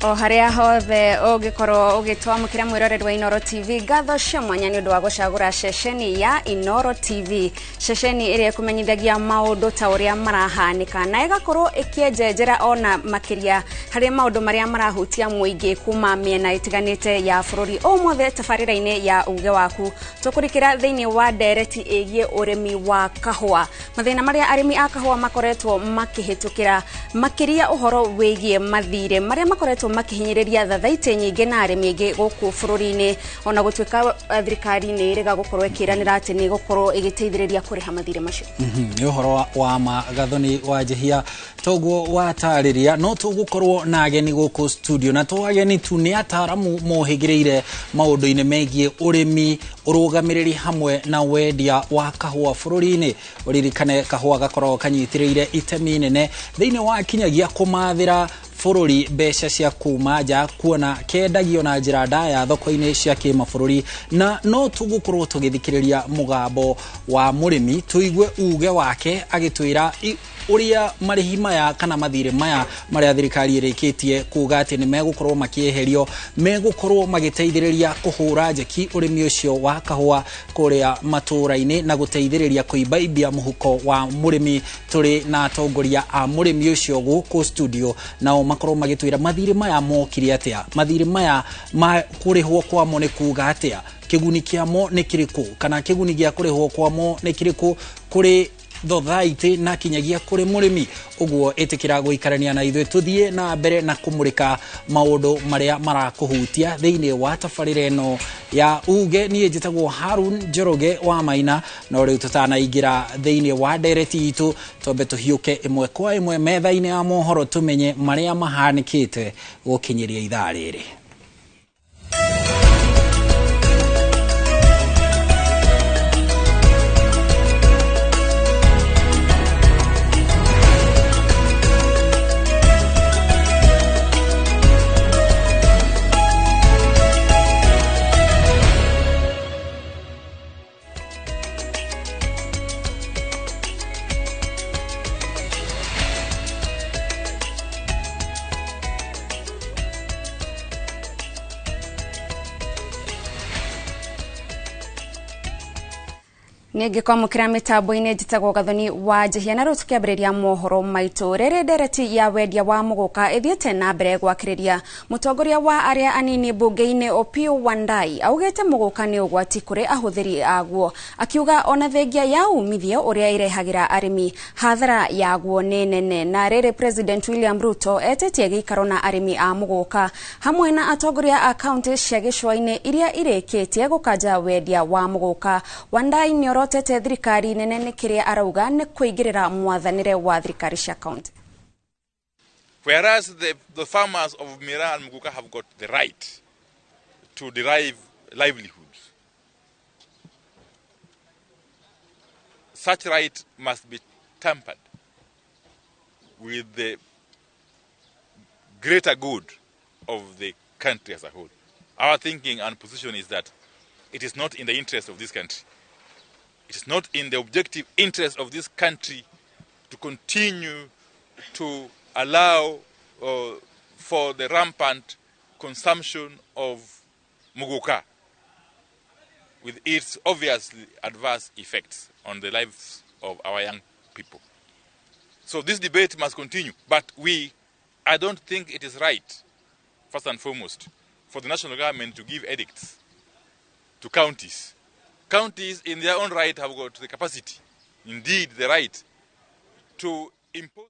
O haria hothe ugikoro ugitwamukira mwirorerwa Inoro TV gatho cia mwanya ni undu wa gucagura ceceni ya Inoro TV, ceceni iria kumenyithagia maundu ta uria marahanika na igakorwo ikienjenjera ona makiria hari maundu maria marahutia muingi kuma miena itiganite ya bururi o mothe tabarira-ini ya uge waku tukurikira thiini wa ndereti igie urimi wa kahua, mathina maria arimi a kahua makoretwo makihitukira makiria uhoro wigie mathire maria makoretwo makihinyiriria thathaite nyingi na arimi ingi guku bururi-ini ona gutwika thirikari ni irega gukorwo ikiranira ati ni gukorwo igiteithiriria kuriha mathire macio. Ni uhoro wa magathoni wa jehia toguo watariria no tugukorwo na ageni guku studio na to ageni tu ni ataramu mohigireire maundu-ini megie urimi urugamiriri hamwe na wendia wa kahua bururi-ini. Uririkane kahua gakorwo kanyitiriire itemi nene thiini wa kinyagia kumathira bururi besha cia kuma nja kuona kendagio na njira ndaya thoko-ini cia kimabũrũri na no tugukorwo tugithikiriria mugambo wa murimi tuigue uge wake agitwira uria marihi maya kana mathire maya maria thirikari irikitie kuga ati ni megukorwo makieherio megukorwo magiteithiriria kuhura njeki urimi ucio wa kahua kuria matura-ini na guteithiriria kuibaibia muhuko wa murimi. Turi na atongoria a murimi ucio guku studio nao makorwo magitwira mathire maya mokire atia, mathire maya kurihwo kwamo ni kuga atia, kiguni kiamo ni kiriku kana kiguni gia kurihwo kwamo ni kiriku kuri thothaiti na kinyagia kuri murimi. Uguo itikira guikarania na ithuĩ tuthie na mbere na kumurika maundu maria marakuhutia thiini wa tabarira eno ya uge. Nie njitagwo Harun Njoroge wa Maina no riu tutanaingira thiini wa ndereti itu twambe tuhiuke imwe kwa imwe metha-ini ya mohoro tumenye maria mahanikite gukinyiria ithaa riri. Nege kwa mukira mitambo-ini njitagwo gathoni wa jehia na rutu kiambiriria mohoro maitu. Rere ndereti ya wendia wa muguka ithiete na mbere gwakiriria mutongoria wa aria anini bunge-ini Opiyo Wandayi augete muguka ni ugwati kuri ahuthiri aguo, akiuga ona thengia ya umithio uria irehagira arimi hathara yaguo ni nene. Na rere President William Ruto etetie giikaro na arimi a muguka hamwe na atongoria a county cia gicua-ini iria irikitie gukanja wendia wa muguka. Wandayi ni tete thirikari nene ni kiria arauga ni kuigirira mwathanire wa thirikari cia county. Whereas the farmers of Mira and Muguka have got the right to derive livelihoods, such right must be tempered with the greater good of the country as a whole. Our thinking and position is that it is not in the interest of this country. It is not in the objective interest of this country to continue to allow for the rampant consumption of muguka with its obviously adverse effects on the lives of our young people. So this debate must continue, but I don't think it is right, first and foremost, for the national government to give edicts to counties. Counties in their own right have got the capacity, indeed the right, to impose.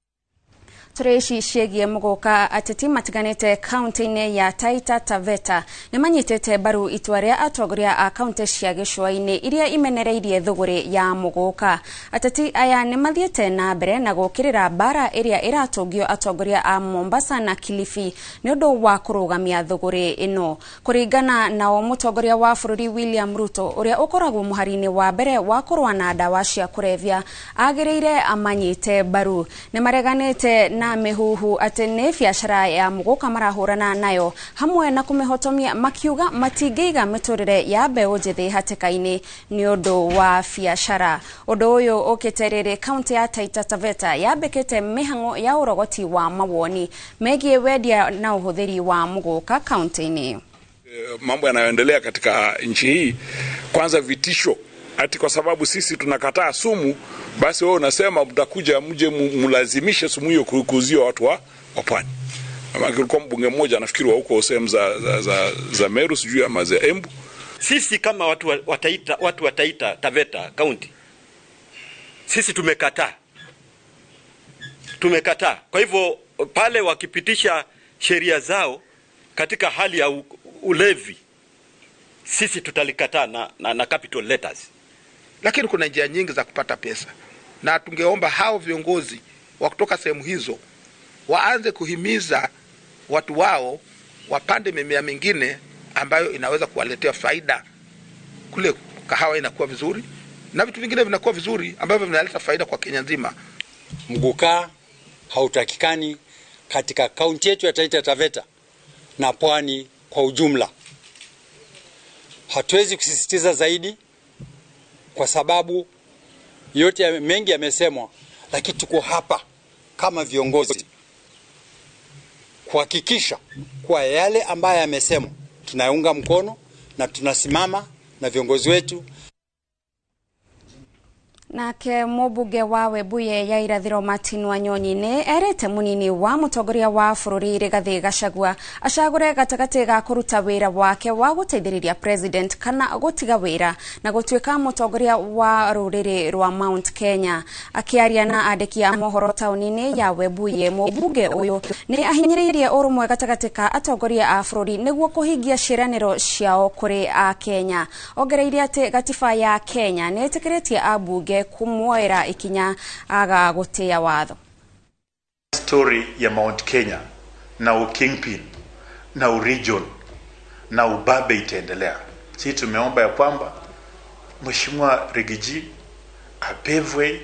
Tureshi shegie muguka ateti matiganite county-ini ya Taita Taveta nimanyitete baru itwaria atongoria a county cia gicua-ini iria imenereirie thuguri ya muguka. Ateti aya nimathiete na mbere na gukirira bara iria iratungio atongoria a Mombasa na Kilifi ni undu wa kurugamia thuguri ino. Kuringana na mutongoria wa bururi William Ruto uria ukoragwo muharini wa mbere wa kurwa na ndawa cia kurevya agiriire amanyite baru nimareganite na mihuhu ati ni biashara ya muguka marahurana nayo hamwe na kumihotomia makiuga matingeiga miturire ya mbeu njithi hatikaini ni undu wa biashara. Undu uyu ukiterere kaunti ya Taita Taveta yambikite mihango ya urogoti wa mawoni megie wendia na uhuthiri wa muguka kaunti-ini. Mambo yanayoendelea katika nchi hii, kwanza vitisho ati kwa sababu sisi tunakataa sumu, basi wewe unasema mtakuja mje mlazimishe sumu hiyo kuuzia watu wa pwani. Kama kulikuwa mbunge mmoja nafikiri wa huko sehemu za Meru sijui ama za Embu. Sisi kama watu wa Taita Taveta County, sisi tumekataa. Kwa hivyo pale wakipitisha sheria zao katika hali ya ulevi, sisi tutalikataa na capital letters. Lakini kuna njia nyingi za kupata pesa, na tungeomba hao viongozi wa kutoka sehemu hizo waanze kuhimiza watu wao wapande mimea mingine ambayo inaweza kuwaletea faida. Kule kahawa inakuwa vizuri na vitu vingine vinakuwa vizuri ambavyo vinaleta faida kwa Kenya nzima. Mguka hautakikani katika kaunti yetu ya Taita Taveta na pwani kwa ujumla. Hatuwezi kusisitiza zaidi kwa sababu yote mengi yamesemwa, lakini tuko hapa kama viongozi kuhakikisha kwa yale ambayo yamesemwa tunaunga mkono na tunasimama na viongozi wetu. Nake mubuge wa Webuye ya irathiro Martin Wanyonyi ni erete munini wa mutongoria wa bururi Rigathi Gachagua acagure gatagati ga kuruta wira wake wa guteithiriria president kana gutiga wira na gutuika mutongoria wa ruriri rwa Mount Kenya. Akiaria na andiki a mohoro taunini ya Webuye, mubuge uyu ni ahinyiririe urumwe gatagati ka atongoria a bururi niguo kuhingia ciraniro ciao kuri a Kenya. Ongereire ati gatiba ya Kenya ni itikiretie abunge kumwoera ikinya aga gutia watho. Story ya Mount Kenya na ukingpin na uregion na ubabe itaendelea. Sisi tumeomba ya kwamba Mheshimiwa Rigiji apevwe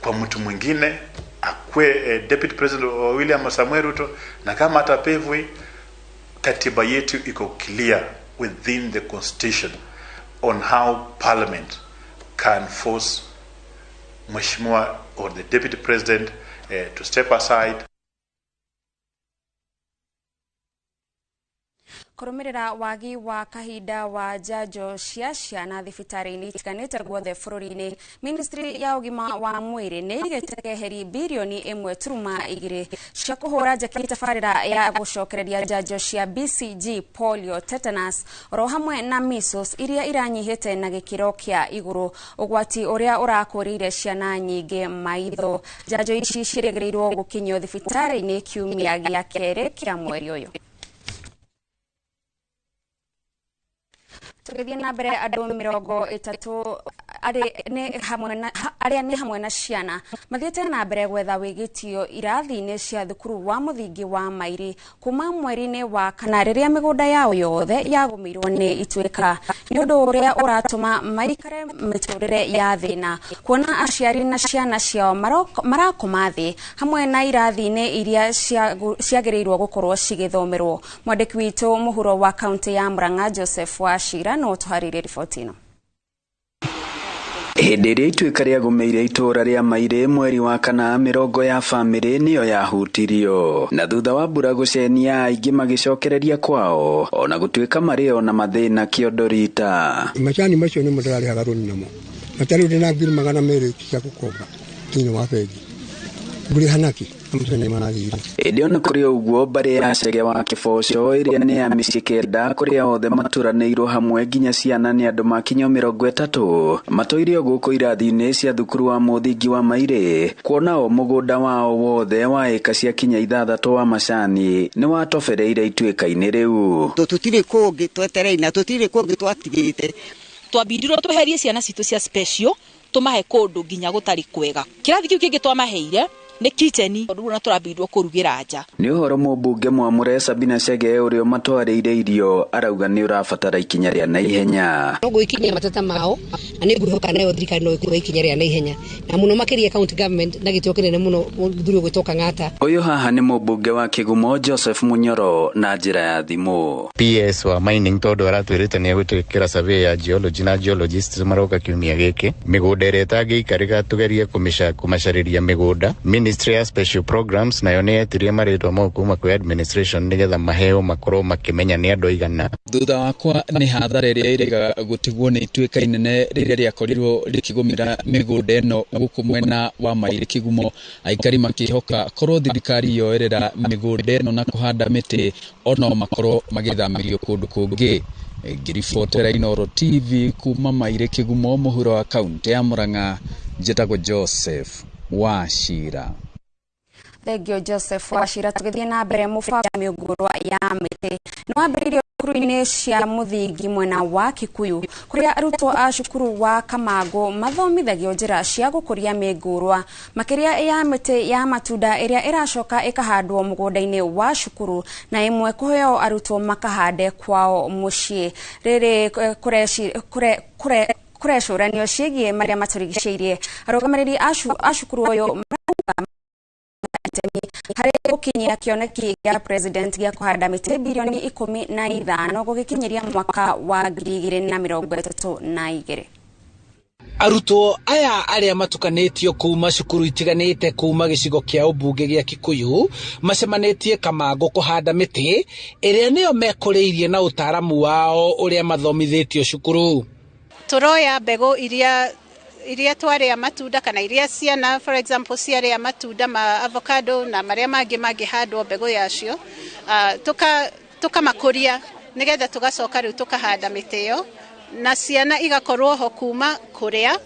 kwa mtu mwingine, akwe deputy president wa William Samuel Ruto, na kama atapevwe, katiba yetu iko clear within the constitution on how parliament can force Mheshimiwa or the deputy president to step aside. Kurumirira wagi wa kahinda wa jajo ciacia na thibitari-ini itiganite guothe bururi-ini, ministry ya ugima wa mwiri ni igite heri bilioni 1.2 cia kuhura njeki tabarira ya gucokereria jajo cia BCG, polio, tetanus ro hamwe na measles iria iranyihite na gikiro kia iguru, ugwati uria urakũrĩire ciana nyingi maitho. Jajo ici ciregereirwo gukinyio thibitari-ini kiumia gia keri kia mweri uyu. Tukithia na mbere andu 30 aria ni hamwe na ciana mathiete na mbere gwetha wigitio irathi-ini cia thukuru wa muthingi wa Mairi kuma mweri-ini wa kana riria migunda yao yothe yagumirwo ni ituika ni undu uria uratuma maikare miturire ya thina, kuona aciari na ciana ciao marakoma thi hamwe na irathi-ini iria ciagereirwo gukorwo cigithomerwo. Mwandiki witu muhuro wa kaunti ya Murang'a Joseph Wachira no tuharire riboti ino. Hĩndĩ ĩrĩa ituĩka rĩagũmĩire itũũra rĩa Mairĩ mweri wa kana, mĩrongo ya bamĩrĩ nĩyo yahutirio, na thutha wa mbura gũcenia aingĩ magĩcokereria kwao ona gũtuĩka marĩ o na mathĩna kĩondo rita. Macani macio nĩ mũtararĩhaga rũni namo, matarĩ ndĩ na ngiri magana merĩ cia gũkomba thĩinĩ wa bengi mbũrĩ hanaki amũcene marathire. Ĩndĩ ona kũrĩ ũguo, mbarĩ ya Chege wa Kĩboco ĩrĩa nĩ ya mĩciĩ kenda kũrĩa othe maturanĩirwo hamwe nginya ciana nĩ andũ makinya 30 matũirio gũkũ irathi-inĩ cia thukuru wa mũthingi wa Mairĩ, kuona o mũgũnda wao wothe wa ĩka cia kinya 6 wa macani nĩ watobereire ituĩka-inĩ rĩu. Tũtirĩ kũngĩ twetereire na tũtirĩ kũngĩ twatigĩte, twambindirwo tweherie ciana citũ cia special tumahe kũndũ nginya gũtarĩ kwega. Kĩrathi kĩu kĩngĩ twamaheire nĩ kitchen rĩu na tũrambirwo kũrugĩra nja. Nĩ ũhoro mũmbunge Mwamure Sabina Chege ũrĩa matwarĩire irio arauga nĩ ũrabatara ikinya rĩa naihenya. No gũikinyia mateta mao na nĩ ngwĩhoka nayo thirikari no ĩkũhe ikinya rĩa naihenya na mũno makĩria county government na gĩtĩo kĩnene mũno thuri gwĩtoka Ng'ata. Ũyũ haha nĩ mũmbunge wa Kĩgumo Joseph Munyoro na njĩra ya thimũ. PS wa mining tondũ aratwĩrĩte nĩ egũtwĩkĩra survey ya geology na geologists maroka kiumia gĩkĩ. Mĩgũnda ĩrĩa ĩtangĩikarĩka tugerie kũmacarĩria mĩgũnda. Ministry ya Special Programs nayo nĩ yetirie marĩtwa mau kuma kwĩ administration nĩgetha maheo makorwo makĩmenya nĩ andũ aigana. Thutha wakwa nĩ hathara ĩrĩa ĩrĩga gũtigwo nĩ ituĩka inene rĩrĩa rĩakorirwo rĩkĩgũmĩra mĩgũnda ĩno gũkũ mwena wa Mairĩ Kĩgumo. Aikari makĩhoka korwo thirikari yoerera mĩgũnda ĩno na kũhanda mĩtĩ ono makorwo magĩthamĩrio kũndũ kũngĩ. Ngiribotera Inooro TV kuma Mairĩ Kĩgumo mũhuro wa kaunti ya Murang'a, njĩtagwo Joseph Wachira. Thengio Joseph Wachira. Tũgĩthiĩ na mbere mũbango wa mĩũngũrwa ya mĩtĩ nĩ wambĩrĩirio cukuru-inĩ cia mũthingi mwena wa Kikuyu kũrĩa arutwo a cukuru wa Kamango mathomithagio njĩra cia gũkũria mĩũngũrwa makĩria ya mĩtĩ ya matunda ĩrĩa ĩracoka ĩkahandwo mũgũnda-inĩ wa cukuru na ĩmwe kũheo arutwo makahande kwao mũciĩ. Rĩrĩ kũrecũranio ciĩgiĩ marĩa matũrigicĩirie. Arũgamĩrĩri a cukuru ũyũ harĩ gũkinyia kĩoneki gĩa president gĩa kũhanda mĩtĩ bilioni 15 gũgĩkinyĩria mwaka wa 2032. Arutwo aya arĩa matukanĩtio kuma cukuru itiganĩte kuma gĩcigo kĩa ũmbunge gĩa Kikuyu macemanĩtie Kamango kũhanda mĩtĩ ĩrĩa nĩyo mekũrĩirie na ũtaaramu wao ũrĩa mathomithĩtio cukuru. Turoya mbegũ iria twarĩa matunda kana iria ciana for example ciarĩa matunda ma avocado na marĩa mangĩ mangĩhandwo mbegũ yacio tukamakũria nĩgetha tugacoka rĩu tukahanda mĩtĩ ĩyo na ciana igakorwo ho kuma kũrĩa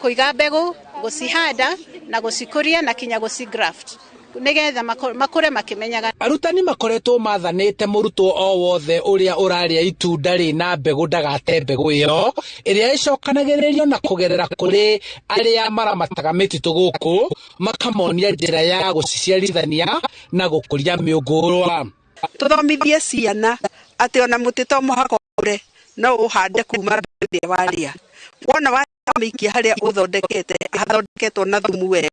kũiga mbegũ gũcihanda na gũcikũria na kinya gũcigraft nĩgetha makũre makĩmenyaga. Arutani makoretwo mathanĩte mũrutwo o wothe ũrĩa ũrarĩa itunda rĩna mbegũ ndagate mbegũ ĩyo ĩrĩa ĩcokanagĩrĩrio na kũgerera kũrĩ arĩa maramataga mĩtitũ gũkũ makamonia njĩra ya gũciciarithania na gũkũria mĩũngũrwa. Tũthomithie ciana atĩ ona mũtĩ to mũhaka ũkũre no ũhande kuma mbere warĩa. Wona wamĩikia harĩa ũthondekete hathondeketwo na thumu wega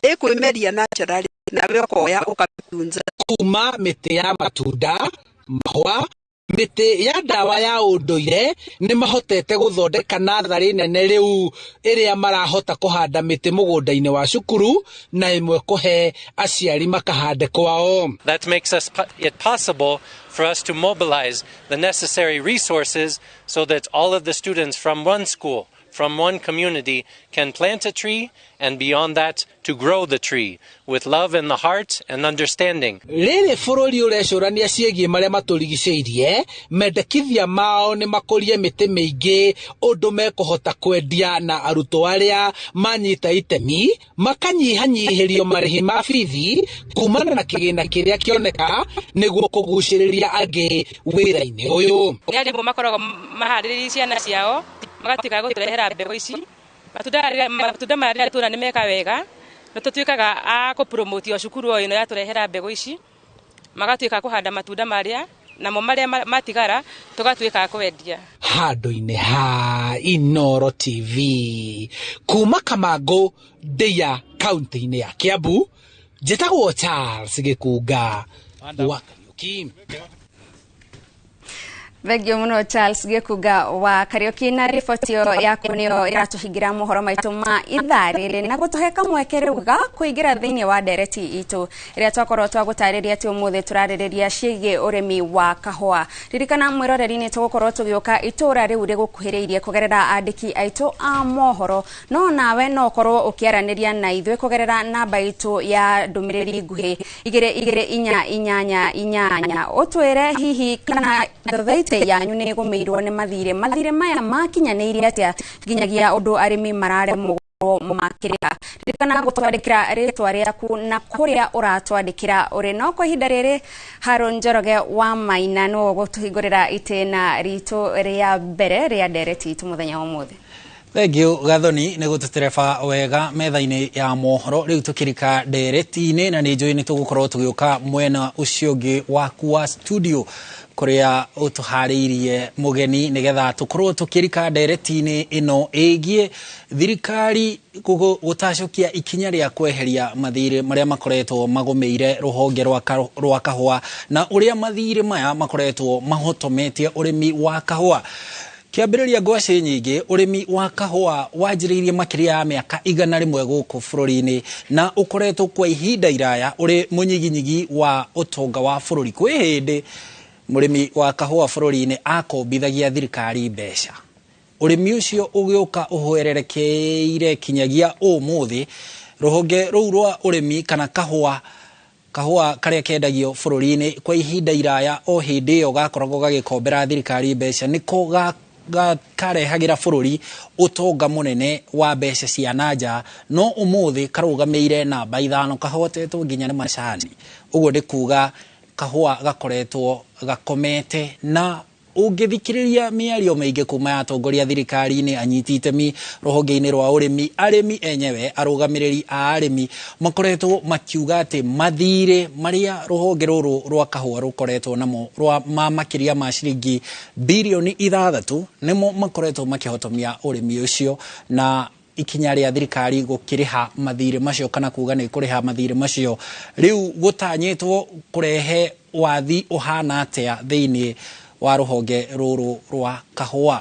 ĩkwĩmeria naturally nawe ũkoya ũkatunza. Kuma mĩtĩ ya matunda, mahũa, mĩtĩ ya ndawa ya ũndũire nĩ mahotete gũthondeka natharĩ nene rĩu ĩrĩa marahota kũhanda mĩtĩ mũgũnda-inĩ wa cukuru na ĩmwe kũhe aciari makahande kwao. That makes it possible for us to mobilize the necessary resources so that all of the students from one school, from one community can plant a tree and beyond that to grow the tree with love in the heart and understanding. Rĩrĩ bũrũri ũrecũrania ciĩgiĩ marĩa matũrigicĩirie mendekithia mao nĩ makũrie mĩtĩ mĩingĩ ũndũ mekũhota kwendia na arutwo arĩa manyita itemi makanyihanyihĩrio marĩhi ma bithi kumana na kĩgĩna kĩrĩa kĩoneka nĩguo kũgucĩrĩria angĩ wĩra-inĩ ũyũ. Nĩarĩmwe makoragwo maharĩrĩirie ciana ciao magatuĩka gũtũrehera mbegũ ici matunda marĩa tũra nĩ meka wega na tũtuĩkaga a kũpromote cukuru ĩno ya tũrehera mbegũ ici magatuĩka kũhanda matunda marĩa namo marĩa matigara tũgatuĩka kwendia. Handũ-inĩ ha Inooro TV kuma Kamango Ndeia kaunti-inĩ ya Kiambu, njĩtagwo Charles Gĩkunga wa Kariũki. Thengio mũno Charles Gĩkunga wa Kariũki na riboti yaku nĩyo ĩratũhingira mohoro maitũ ma ithaa rĩrĩ na gũtũhe kamweke rĩu ga kũingĩra thĩinĩ wa ndereti itũ ĩrĩa twakorwo twagũtarĩria atĩ ũmũthĩ tũrarĩrĩria ciĩgiĩ ũrĩmi wa kahũa. Ririkana mwĩroreri-inĩ tũgũkorwo tũgĩũka itũra rĩu rĩgũkuhĩrĩirie kũgerera andĩki aitũ a mohoro, no nawe no ũkorwo ũkĩaranĩria na ithuĩ kũgerera namba itũ ya ndũmĩrĩri nguhĩ 228888 ũtwĩre hihi kana thathaitĩ yanyu nĩ gũmĩirwo nĩ mathire maya makinyanĩirie atĩa nginyagia ũndũ arĩmi mararemwo makĩrĩha. Ririkana gũtwandĩkĩra rĩtwa rĩaku na kũrĩa ũratwandĩkĩra ũrĩ no kwa ihinda rĩrĩ Haron Njoroge wa Maina no gũtũhingũrĩra itĩna ritũ rĩa mbere rĩa ndereti itũ mũthenya wa ũmũthĩ. Thengio Gathoni nä gå tå tereba wega metha-inä ya mohoro rä u tå kä rika ndereti-inä na nä njå nä tå gå korwo tå gä å ka mwena å cio å ngä waku wa studio kå rä a å tå harä irie må geni nä getha tå korwo tå kä rika ndereti-inä ä no ä giä thirikari gå tacokia ikinya rä a kweheria mathirä marä a makoretwo magå mä ire rå honge rwa kahåa na å rä a mathirä maya makoretwo mahotometie å rä mi wa kahåa. Kiambĩrĩria ngwacĩ nyingĩ ũrĩmi wa kahũa wanjĩrĩirie makĩria ya mĩaka 100 gũkũ bũrũri-inĩ na ũkoretwo kwa ihinda iraya ũrĩ mũnyiginyigi wa ũtonga wa bũrũri. Kwĩ hĩndĩ mũrĩmi wa kahũa bũrũri-inĩ akombithagia thirikari mbeca. Ũrĩmi ũcio ũgĩũka ũhwererekeire kinyagia ũmũthĩ rũhonge rũu rwa ũrĩmi kana kahũa karĩa kendagio bũrũri-inĩ kwa ihinda iraya o hĩndĩ ĩyo gakoragwo gagĩkombera thirikari mbeca nĩko karehagĩra bũrũri ũtonga mũnene wa mbeca cia nanja no ũmũthĩ karũgamĩire namba 5 kahotetwo nginya nĩ macani. Ũguo nĩ kuga kahũa gakoretwo gakomete na ũngĩthikĩrĩria mĩario mĩingĩ kuma ya atongoria thirikari-inĩ anyiti itemi rũhonge-inĩ rwa ũrĩmi arĩmi enyewe arũgamĩrĩri a arĩmi makoretwo makiuga atĩ mathirĩ marĩa rũhonge rũrũ rwa kahũa rũkoretwo namo ma makĩria ma ciringi birioni 6 nĩmo makoretwo makĩhotomia ũrĩmi ũcio na ikinya rĩa thirikari gũkĩrĩha mathirĩ macio kana kuga nĩ kũrĩha mathirĩ macio rĩu gũtanyĩtwo kũrehe wathi ũhana atĩa thĩinĩ wa rũhonge rũrũ rwa kahũa.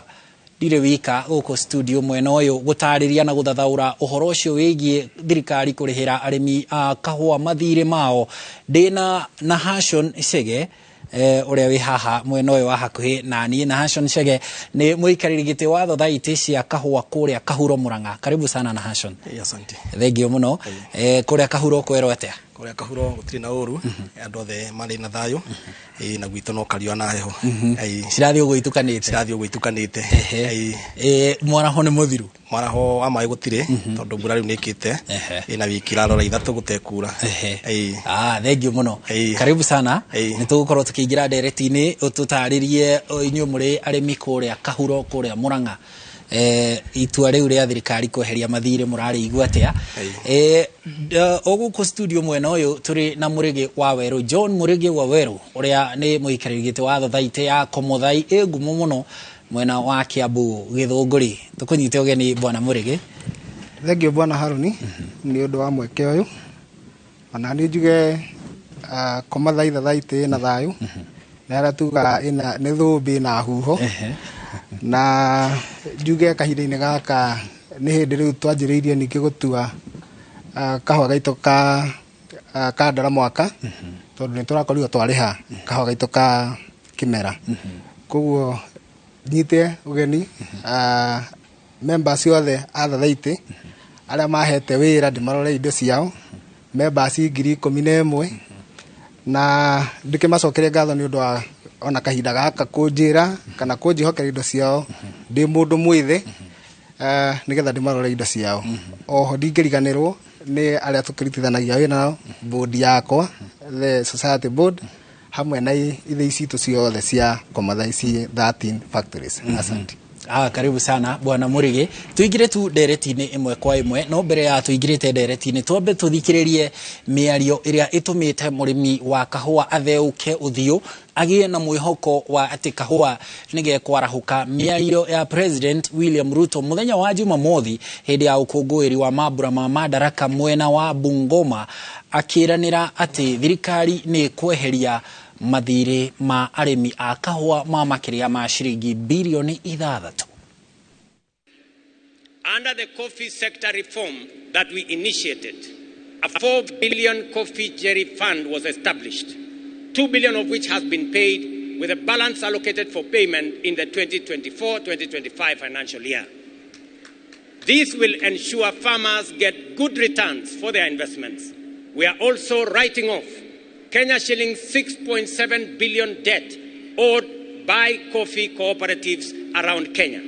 Ndirĩ wika gũkũ studio mwena ũyũ gũtarĩria na gũthathaũra ũhoro ũcio wĩgiĩ thirikari kũrĩhĩra arĩmi a kahũa mathirĩ mao ndĩna Nahashon Chege ũrĩa wĩ haha mwena ũyũ wa hakuhĩ naniĩ. Nahashon Chege nĩ mũikarĩri gĩtĩ wa thothaitĩ cia kahũa kũrĩa Kahuro Mũrang'a. Karibu sana Nahashon. Asante. Thengio mũno. Kũrĩa Kahuro kwerwo atĩa? Kũrĩa Kahuro gũtirĩ na ũru, andũ othe marĩ na thayũ na gwitũ no kariũa na heho. Cirathiĩ ũguo itukanĩte. Mwaraho nĩ mũthiru? Mwaraho wa maĩ gũtirĩ tondũ mbura rĩu nĩĩkĩte na wiki irarora 3 gũtekura. Thengio mũno. Karibu sana. Nĩ tũgũkorwo tũkĩingĩra ndereti-inĩ ũtũtarĩrie inyuĩ mũrĩ arĩmi kũrĩa Kahuro kũrĩa Mũrang'a itua rĩu rĩa thirikari kweheria mathirĩ mũrarĩigua atĩa? Gũkũ studio mwena ũyũ tũrĩ na Mũrĩgĩ Wawerũ, John Mũrĩgĩ Wawerũ ũrĩa nĩ mũikarĩri gĩtĩ wa thothaitĩ ya Komuthai ĩ ngumo mũno mwena wa Kiambu Gĩthũngũri. Tũkũnyite ũgeni bwana Mũrĩgĩ. Thengio bwana Haruni nĩ ũndũ wa mweke ũyũ ona nĩ njuge Komuthai thothaitĩ na thayũ na arĩa tugaga nĩ thũmbĩ na huho na njuge kahinda-inĩ gaka nĩ hĩndĩ rĩu twanjĩrĩirie ningĩ gũtua kahũa gaitũ ka ndara mwaka tondũ nĩ tũrakorirwo twarĩha kahũa gaitũ ka kĩmera. Koguo nyite ũgeni members othe a thothaitĩ arĩa mahete wĩra ndĩmarore indo ciao members 11,000 na ndĩkĩmacokere ngatho nĩ ũndũ wa ona kahinda gaka kũnjĩra kana kũnjĩhokera indo ciao ndĩ mũndũ mwĩthĩ nĩgetha ndĩmarore indo ciao. Oho ndingĩriganĩrwo nĩ arĩa tũkĩrutithanagia wĩra nao board yakwa the society board hamwe na ithe citũ ciothe cia Komuthai 13 factories. Asante. Karibu sana bwana Mũrĩgĩ. Tuingire tu ndereti-inĩ ĩmwe kwa ĩmwe no mbere ya tuingirĩte ndereti-inĩ twambe tũthikĩrĩrie mĩario ĩrĩa ĩtũmĩte mũrĩmi wa kahũa atheũke ũthiũ agĩe na mwĩhoko wa atĩ kahũa nĩgekwarahũka. Mĩario ya President William Ruto mũthenya wa Jumamothi hĩndĩ ya ũkũngũĩri wa mambura ma Madaraka mwena wa Bungoma akĩranĩra atĩ thirikari nĩ kweheria mathirĩ ma arĩmi a kahũa ma makĩria ma ciringi birioni 6. Under the coffee sector reform that we initiated, a 4 billion coffee jerry fund was established, 2 billion of which has been paid with a balance allocated for payment in the 2024-2025 financial year. This will ensure farmers get good returns for their investments. We are also writing off Kenya shilling 6.7 billion debt owed by coffee cooperatives around Kenya.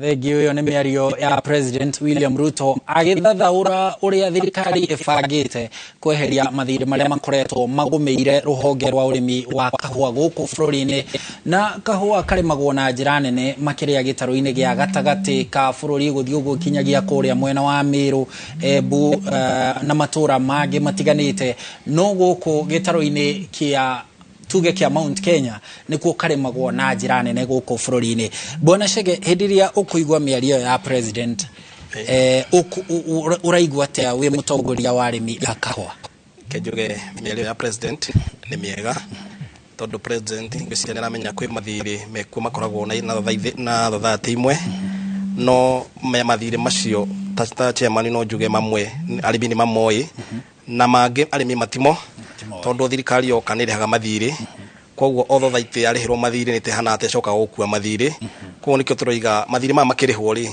Thegio yo nĩ mĩario ya President William Ruto agĩthathaũra ũrĩa thirikari ĩbangĩte kweheria mathirĩ marĩa makoretwo magũmĩire rũhonge rwa ũrĩmi wa kahũa gũkũ bũrũri-inĩ, na kahũa karĩmagwo na njĩra nene makĩria gĩtarũ-inĩ gĩa gatagatĩ ka bũrũri gũthiĩ ũguo kinyagia kũrĩa mwena wa Meru, Embu na matũra mangĩ matiganĩte, no gũkũ gĩtarũ-inĩ kĩa tuge kia Mount Kenya nikuo karĩmagwo na njĩra nene gũkũ bũrũri-inĩ. Bwana Chege, hĩndĩ ĩrĩa ũkũigua mĩario ya President ũraigua atĩa wĩ mũtongoria wa arĩmi a kahũa? Kenjuge mĩario ya President nĩ mĩega tondũ President ngwĩciria nĩaramenya kwĩ mathirĩ mekuo makoragwo na thathati imwe, no mathirĩ macio ta chairman no njuge mamwe arĩmi nĩ mamoĩ na mangĩ arĩmi matimo tondu thirikari yoka nĩ rĩhaga mathirĩ, koguo othothaithi arĩhĩrwo mathirĩ nĩ tehana atĩ coka gũkua mathirĩ, koguo nĩkĩo tũroiga mathirĩ maya makĩrĩhwo rĩ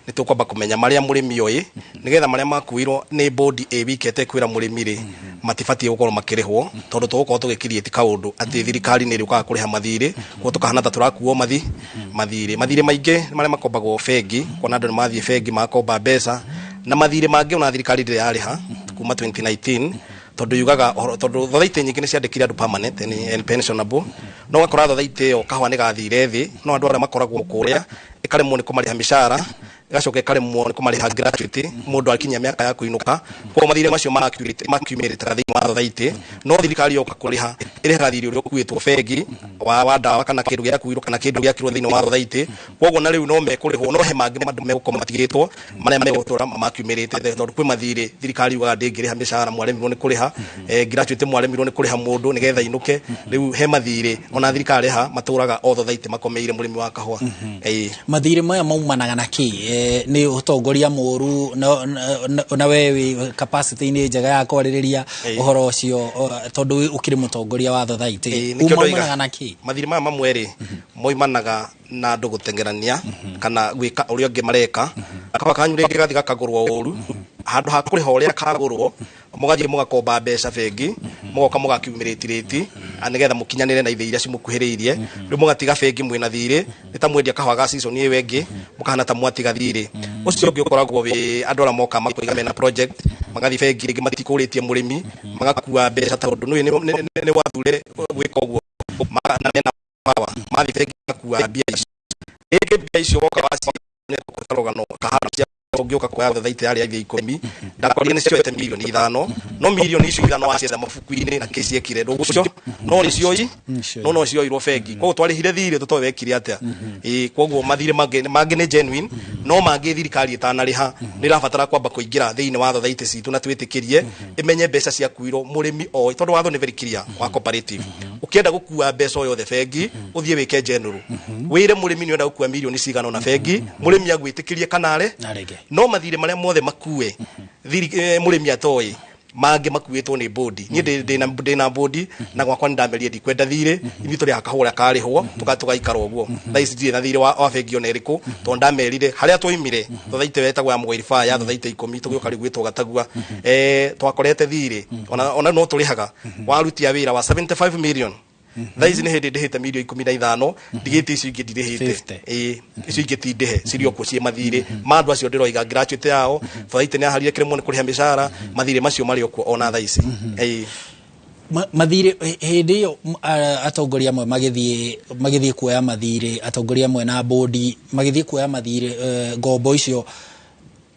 nĩ tũkwamba kũmenya marĩa mũrĩmi oĩ, nĩgetha marĩa makuirwo nĩ board ĩwikete kwĩra mũrĩmi rĩ matibatiĩ gũkorwo makĩrĩhwo, tondũ tũgũkorwo tũgĩkiriĩti kaũndũ atĩ thirikari nĩ ĩrĩũkaga kũrĩha mathirĩ, koguo tũkahana ta tũrakuo mathirĩ maingĩ marĩa makombagwo bengi, kuona andũ nĩ mathiĩ bengi makomba mbeca, na mathirĩ mangĩ ona thirikari ndĩrĩ yarĩha kuma 2019 tondu yugaga tondu thothaitĩ nyingĩ nĩ ciandĩkire andũ permanent and pensionable, no gakora thothaitĩ ĩyo kahũa nĩ gathire thĩ, no andũ arĩa makoragwo kũrĩa ĩkaremwo nĩ kũmarĩha mĩcara, gacoka ĩkaremwo nĩ kũmarĩha gratuity mũndũ akinyia mĩaka ya kũinũka, koguo mathirĩ macio makiumĩrĩte thĩinĩ wa thothaitĩ, no thirikari yoka kũrĩha ĩrĩhaga thirĩ ũrĩa ũkuĩtwo bengi wa ndawa kana kĩndũ gĩa kuirwo kana kĩndũ gĩakirwo thĩinĩ wa thothaitĩ, koguo na rĩu no mekũrĩhwo, no he mangĩ andũ megũkorwo matigĩtwo marĩa megũtũra makiumĩrĩte, tondũ kwĩ mathirĩ thirikari yugaga ndĩngĩrĩha mĩcara mwaremirwo nĩ kũrĩha gratuity mwaremirwo nĩ kũrĩha mũndũ nĩgetha inũke, rĩu he mathirĩ ona thirikari rĩha matũraga othothaithi makomeire mũrĩmi wa kahũa. Mathirĩ maya maumanaga na kĩ? Nĩ ũtongoria mũru na wewe capacity-inĩ njega ya kwarĩrĩria ũhoro ũcio tondũ ũkĩrĩ mũtongoria wa thothaitĩ, umanaga na kĩ? Mathirĩ maya mamwe rĩ moimanaga na andũ gũtengerania kana gwĩka ũrĩa ũngĩ mareka, kahũa kanyu rĩngĩ gathi gakagũrwo ũru, handũ ha kũrĩha ũrĩa kagũrwo mũgathiĩ mũgakomba mbeca bengi, mũgoka mũgakiumĩrĩti nĩgetha mũkinyanĩre na ithĩ iria cimũkuhĩrĩirie, rĩu mũgatiga bengi mwĩna thirĩ, nĩ ta mwendia kahũa ga season ĩyo ĩngĩ mũkahana ta mwatiga thirĩ. Ũcio ũngĩ ũkoragwo wĩ andũ arĩa moka makoiga mena project, magathiĩ bengi rĩngĩ matikũrĩtie mũrĩmi, magakua mbeca tondũ nĩ wathurire gwĩka ũguo na mena power, mathiĩ bengi makua mbia icio, rĩngĩ mbia icio woka waciarogano kahana cia ũngĩũka kuoya thothaitĩ yarĩ ya 10 ndakorire nĩ cioete milioni 5, no milioni icio 5 wacietha mabuku-inĩ na kesi ekire ndũ ũcio no nĩ cioi no cioirwo bengi, koguo twarĩhire thirĩ tũtoĩ wekire atĩa. Koguo mathirĩ mangĩ nĩ genuine, no mangĩ thirikari ĩtanarĩha nĩ ĩrabatara kwamba kũingĩra thĩinĩ wa thothaitĩ citũ na twĩtĩkĩrie ĩmenye mbeca ciakuirwo mũrĩmi oĩ, tondũ watho nĩ very clear wa cooperative, ũkĩenda gũkua mbeca o yothe bengi ũthiĩ wĩke general, wĩre mũrĩmi nĩ ũrenda gũkua milioni cigana na bengi, mũrĩmi agwĩtĩkĩrie kanare, no mathirĩ marĩa mothe makue mũrĩmi atoĩ mangĩ makuĩtwo nĩ board. Niĩ ndĩna board na gwakwa nĩndameria ndikwenda thirĩ, ithuĩ tũrĩha kahũa karĩhwo tũgaikara ũguo, thaa ici ndirĩ na thirĩ wa bengi ona ĩrĩkũ, tondũ ndamerire harĩa twoimire thothaitĩ wetagwo ya Mũgũribaa ya thothaitĩ 10 tũgĩũka rĩu gwĩtwo Gatagua, twakorete thirĩ ona no tũrĩhaga waruti ya wĩra wa 75 million. Thaa ici nĩ hĩndĩ ndĩhĩte milioni 15 ndigĩte icio ingĩ ndirĩhĩte, icio ingĩ ti ndĩhe cirio kuo ciĩ mathirĩ ma andũ acio ndĩroiga gratuity yao, thothaitĩ nĩ aharire kĩremwo nĩ kũrĩha mĩcara, mathirĩ macio marĩ o kuo ona thaa ici. Mathirĩ hĩndĩ ĩyo atongoria amwe magĩthiĩ kuoya mathirĩ, atongoria amwe na bodi magĩthiĩ kuoya mathirĩ ngombo icio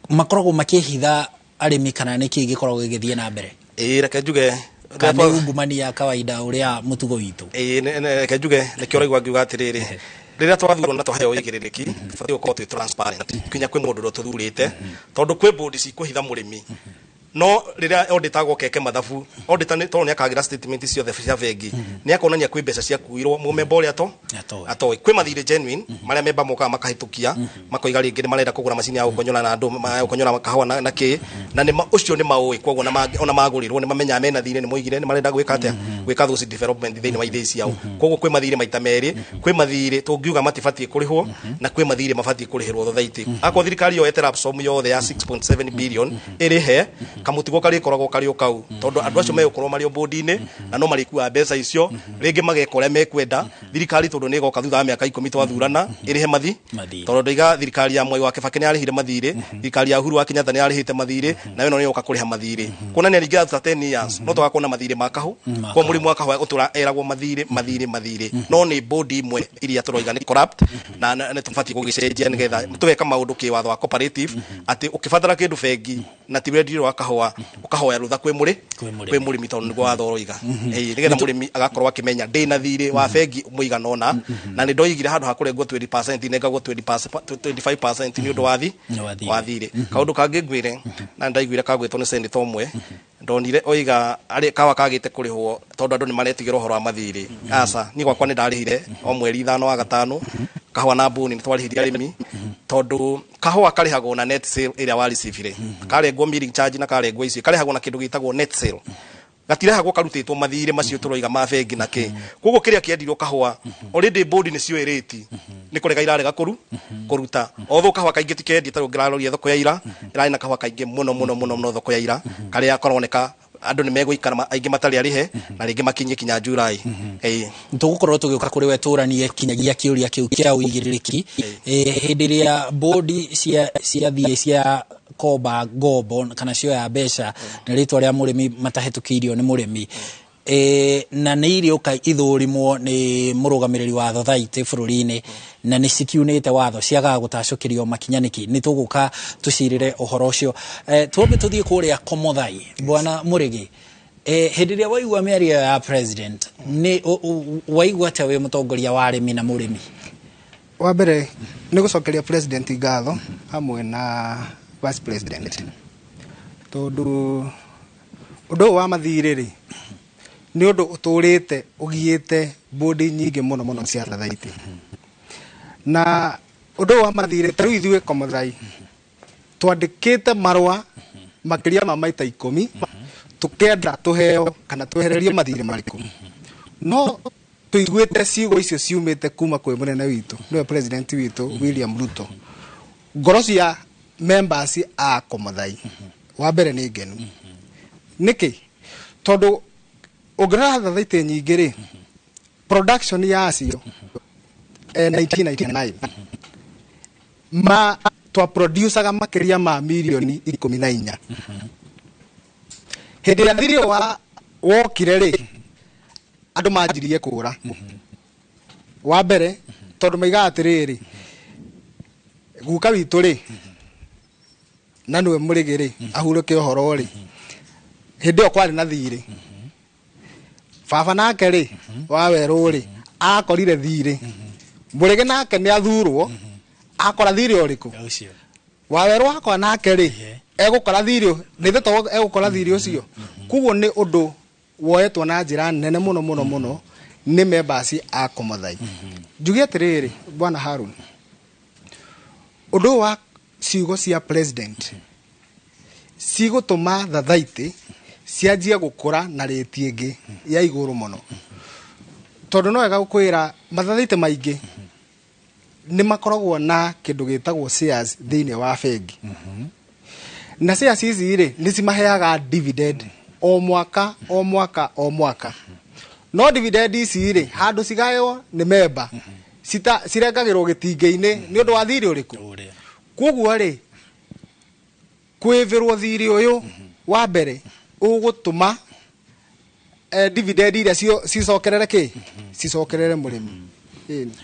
makoragwo makĩhitha arĩmi kana nĩkĩ gĩkoragwo gĩgĩthiĩ na mbere? Reke njuge kana ungumania ya kawaida ũrĩa mũtugo witũ. Reke njuge nĩkĩo ũraigua ngiuga atĩrĩrĩ, rĩrĩa twathurwo na tũheo ũigĩrĩrĩki batiĩ gũkorwo twĩ transparent, kinya kwĩ mũndũ ũrĩa tũthurĩte, tondũ kwĩ board cikũhitha mũrĩmi, no rĩrĩa auditor gokeke mathabu auditor nĩ tondũ nĩ akagira statement ciothe cia bengi nĩ akonania kwĩ mbeca ciakuirwo mũmemba ũrĩa atoĩ kwĩ mathirĩ genuine marĩa memba moka makahĩtũkia makoiga rĩngĩ nĩ marenda kũgũra macini ya gũkonyora na andũ gũkonyora kahũa na kĩ na nĩ ũcio nĩ maũĩ, koguo ona magũrirwo nĩ mamenyaga mena thirĩ nĩ moigire nĩ marenda gwĩka atĩa gwika those development thini wa ithei ciao koguo kwi mathire maita meri kwi mathire tungiuga matibatie kurihwo na kwi mathire mabatie kurihirwo thothaiti akwa thirikari yo etera absorb yothe ya 6.7 billion irihe kamutigo kari koragwo kari ukau tondu andu acio megukorwo mari board-ini na no marikua mbeca icio ringi magekora mekwenda thirikari tondu ni goka thutha wa miaka 10 twathurana irihe mathi tondu ndiga thirikari ya Mwai wa Kibaki ni arihire mathire thirikari ya Uhuru wa Kenyatta ni arihite mathire na weno ni yoka kuriha mathire kuna ni ringi after 10 years no twakona mathire makahu kwa muri mwaka wa utura eragwo mathire no ni board imwe iria turoiga ni corrupt na tufatie kugicenjia nigetha tuweka maundu kiwatho wa cooperative ati ukibatara kindu bengi na ti wendi wa kahwa ukahoya rutha kwi muri mitondu niguo wathoroiga nigetha murimi agakorwo akimenya ndina thire wa bengi muigana ona na ni ndoigire handu hakurengwo 20% negagwo 25% ni undu wa thire kaundu kangi ngwire na ndaiguire kagwitwo ni senator omwe ndonire oiga ari kawa kagite kurihwo tondu andu ni maretigirwo horo wa mathire asa ni gwakwa ni ndarihire o mweri 5 wa gatano kahwa na mbuni ni twarihirie arimi tondu kahwa karihagwo na net sale iria wa receive karengwo milling charge na karengwo ici karihagwo na kindu gitagwo net sale gatirehagwo karutitwo mathire macio turoiga ma bengi na ki koguo kiria kiendirwo kahwa already board ni cio eriti ni kurega irarega kuruta otho kahwa kaingi tikendi taru ngiraroria thoko ya ira irari na kahwa kaingi muno thoko ya ira karia koroneka andu ni meguikara aingi matari arihe na ringi makinye kinya Julai tugukorwo tugiuka kuri we turanie kinyagia kiuria kiu kia uigiririki hindi ria board cia thie cia koba gobo kana cio ya mbeca na ritwa ria murimi matahetukirio ni murimi na nĩ irioka ithurimwo nĩ mũrũgamĩrĩri wa thothaitĩ bũrũri-inĩ na nĩ cikiunĩte watho ciagaga gũtacũkĩrio makinyanĩki nĩ tũgũka tũcirĩre ũhoro ũcio twambe tũthiĩ kũrĩa Komuthai bwana Mũrĩgi hĩndĩ ĩrĩa waigua mĩario ya president nĩ waigua atĩa wĩ mũtongoria wa arĩmi na mũrĩmi wa mbere nĩ gũcokeria president ngatho hamwe na vice president tondu ũndũ wa mathirĩ rĩ ni undu uturite ugiite bodi nyingi muno cia thothaiti na undu wa mathire taru ithue Komuthai twandikite marwa makiria ma maita 10 tukenda tuheo kana twehererio mathire mariku no tuiguite ciugo icio ciumite kuma kwi munene witu niwe president witu William Ruto ngoro cia members a Komuthai wa mbere ni ngenu niki tondu ugrara thothaiti nyingi ri production ya cio 1999 ma twa producaga makiria ma milioni 14 hindi ya thirio wa wokire ri andu manjirie kura wa mbere tondu maiga atiriri guka witu ri na niwe Mũrĩgi ri ahuruke uhoro ri hindi okwari na thiri baba nake ri wa Werũ ri akorire thiri Mũrĩgi nake ni athurwo akora thiri uriku wa Werũ akwa nake ri egukora thiri ni thito egukora thiri ucio kuguo ni undu woetwo na njira nene muno ni members a Komuthai njugi atiriri bwana Harun undu wa ciugo cia president cigutuma thothaiti cianjia gukura na rate ingi ya iguru muno tondu no wega gukwira mathothaiti maingi ni makoragwo na kindu gitagwo shares thiini wa bengi na shares ici ri ni cimaheaga dividend o mwaka no dividend ici ri handu cigayo ni member cirengagirwo gitingi-ini ni undu wa thiri uriku koguo ri kwivirwo thiri uyu wa mbere ugutuma dividend iria cicokerere ki cicokerere murimi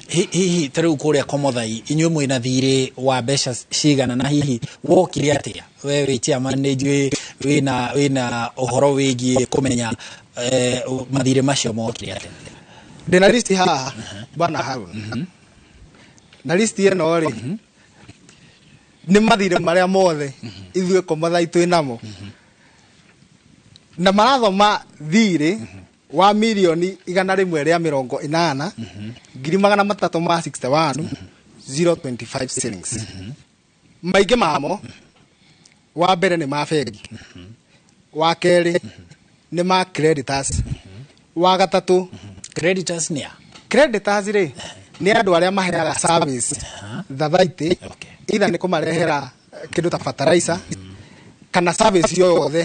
hihi tariu kuria Komuthai inyuĩ mwina thirĩ wa mbeca cigana na hihi wokire atia we wĩ chairman nĩ njũĩ wĩna ũhoro wĩgiĩ kũmenya mathirĩ macio mokire atia ndĩna list haha bwana Harun na list ĩno rĩ nĩ mathirĩ marĩa mothe ithuĩ Komuthai twĩnamo na marathoma thirĩ wa milioni 180 ngiri 361,025 shillings maingi mamo wa mbere ni ma bengi wa keri ni ma creditors wa gatatu creditors nia creditors ri ni andu aria maheaga service thathaiti either ni kumarehera kindu ta fertilizer kana service yothe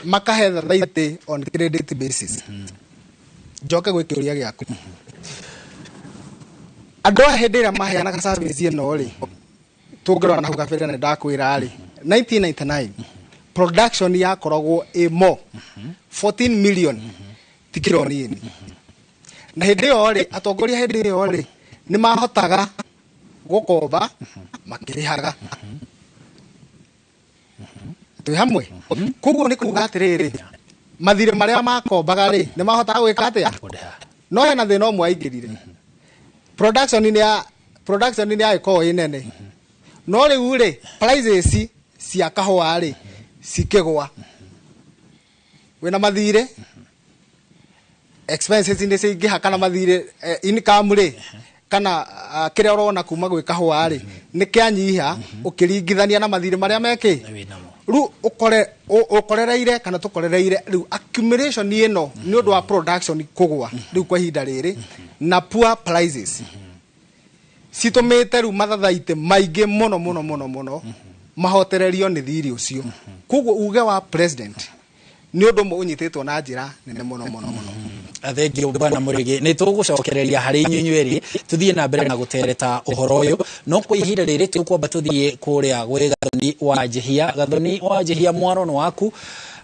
makahe thathaiti on credit basis njoke gwikiuria giaku andu hindi ria maheanaga service ino ri tungirwa na hugabere na ndakwira ri 1999 production yakoragwo mo 14 million tikiro nini na hindi yo ri atongoria hindi yo ri ni mahotaga gukomba makirihaga tu hamwe kuguo ni kuga atiriri mathire maria makombaga ri ni mahotaga gwika atia no hena thina umwe aingirire production ni ya iko inene no riu ri prices cia kahua ri sikegwa wena mathire expenses ni cingiha kana mathire income ri kana kiria urona kuma gwika hwa ri ni kianyiha ukiringithania na mathire maria meki ru ukorereire kana tukorereire ru accumulation ino ni undu wa production kugwa ru kwa hinda riri na poor prices sitomete ru mathathaite maingi muno mahotererio ni thiri ucio kuguo uge wa president ni undu munyitetwo na njira nene muno Thank you bwana Murigi ni tugucokereria hari inyunyweri tuthie na mbere na gutereta uhoro uyu no kwa ihinda riri tukwamba tuthie kuria gwe Gathoni wa Jehia mwarono waku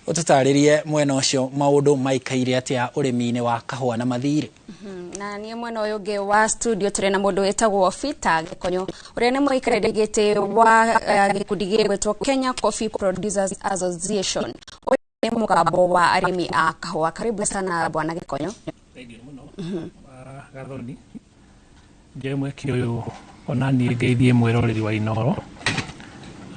ututaririe mwena ucio maundu maikaire atia urimi-ini wa kahua na mathire na nie mwena uyu nge wa studio turi na mundu wetagwo Fita Gikonyo uria ni muikarire gite wa gikundi gwetwo Kenya Coffee Producers Association ni mugabo wa arimi a kahua. Karibu sana bwana Gikonyo. Gathoni je mweki uyu onani ngeithie mwiroreri wa Inoro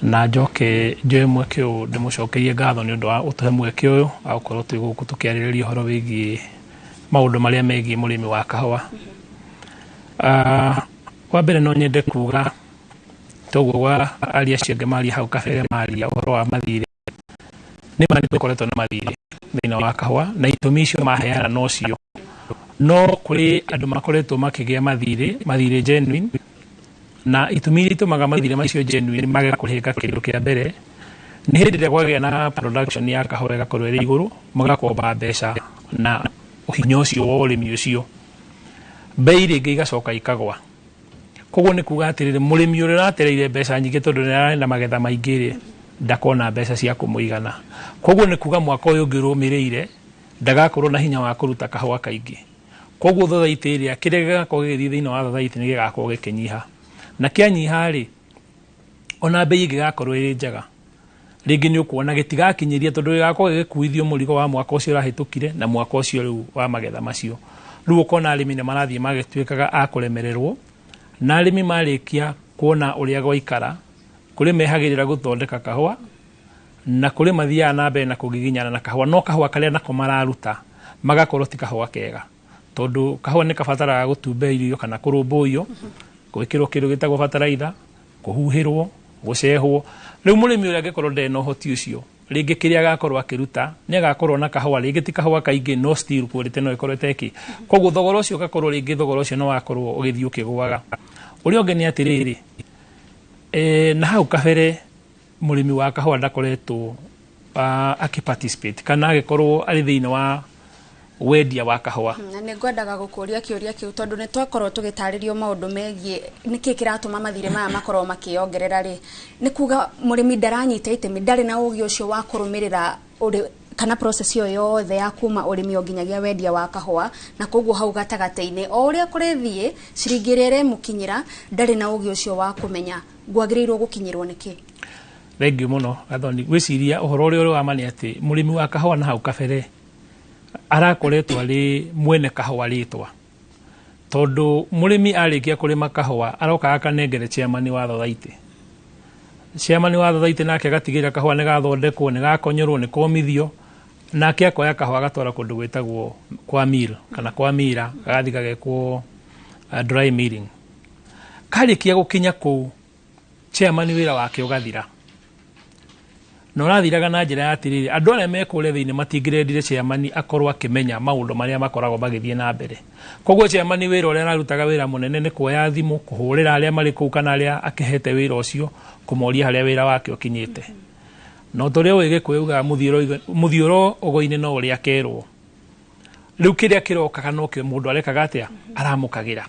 na njoke je mweki uyu ndimucokerie ngatho ni undu wa utuhe mweki uyu akorwo twi guku tukiaririria horo wigi maundu maria megi murimi wa kahua. Wa mbere no nyende kuga toguo wa aria cienge mari hau kabere mari horo wa mathire ni mani tukoretwo na mathire thina wa kahua na itumi icio maheana no cio no kuri andu makoretwo makigia mathire genuine na itumi itumaga mathire macio genuine mage kuhika kindu kia mbere ni hindi ria kwagia na production ya kahua igakorwo iri iguru magakomba mbeca na uhinyo ucio wa urimi ucio bei ringi igacoka ikagwa koguo ni kuga atiriri murimi uri ratereire mbeca nyingi tondu ni arenda magetha maingi ri ndakona mbeca cia kumuigana koguo ni kuga mwaka uyu ngirumirire ndagakorwo na hinya wa kuruta kahua kaingi koguo thathaiti iria kiria gigakorwo githii thiini wa thathaiti ni gigakorwo gikinyiha na kianyiha ri ona bei gigakorwo iri njega ringi ni ukuona gitigakinyiria tondu gigakorwo gikuithio murigo wa mwaka ucio rahitukire na mwaka ucio riu wa magetha macio riu ukona arimi ni marathie magituikaga akuremererwo na arimi marikia kuona uria gwaikara kuri mehagirira guthondeka kahua na kuri mathia na mbere na kugiginyana na kahua no kahua karia nako mararuta magakorwo ti kahua kega tondu kahua ni kabataraga gutumberio kana kurumbuyo gwikirwo kindu gitagwo fertilizer kuhuhirwo gucehwo riu murimi uria angikorwo ndena uhoti ucio ringi kiria agakorwo akiruta ni agakorwo na kahua ringi ti kahua kaingi no still quality no ikorwo teki koguo thogora ucio gakorwo ringi thogora ucio no wakorwo ugithii ukigwaga uria ungi ni atiriri na hau kabere murimi wa kahua ndakoretwo akiparticipate kana agikorwo ari thiini wa wendia wa kahua na ni ngwendaga gukuria kiuria kiu tondu ni twakorwo tugitaririo maundu megie niki kiratuma mathire maya makorwo makiongerera ri ni kuga murimi ndaranyita itemi ndari na ugi ucio wa kurumirira kana process yo yothe ya kuma urimi onginyagia wendia wa kahua na koguo hau gatagataine o uria kurithie ciringirere mukinyira ndari na ugi ucio wa kumenya gwagiriirwo gukinyirwo niki. Thank you muno Gathoni gwiciria uhoro uria wa mani ati murimi wa kahua na hau kabere arakoretwo ari mwene kahua ritwa tondu murimi arikia kurima kahua aroka akanengere chairman wa thathaiti nake agatigira kahua ni gathondekwo ni gakonyorwo ni komithio nake akoya kahua agatwara kundu gwitagwo kwa mill kana kwa mira agathi gagekwo dry milling karikia gukinya ku chairman wira wake ugathira no rathiraga na njira ya atiriri andu aria mekure thiini matingirendire chairman akorwo akimenya maundu maria makoragwo magithie na mbere koguo chairman wira uria arutaga wira munene ni kuoya thimu kuhurira aria mari kuu kana aria akihete wira ucio kumoria haria wira wake ukinyite no toria wige kuuga muthioro ogoine no uria kerwo riu kiria kiroka kana okio mundu arekaga atia aramukagira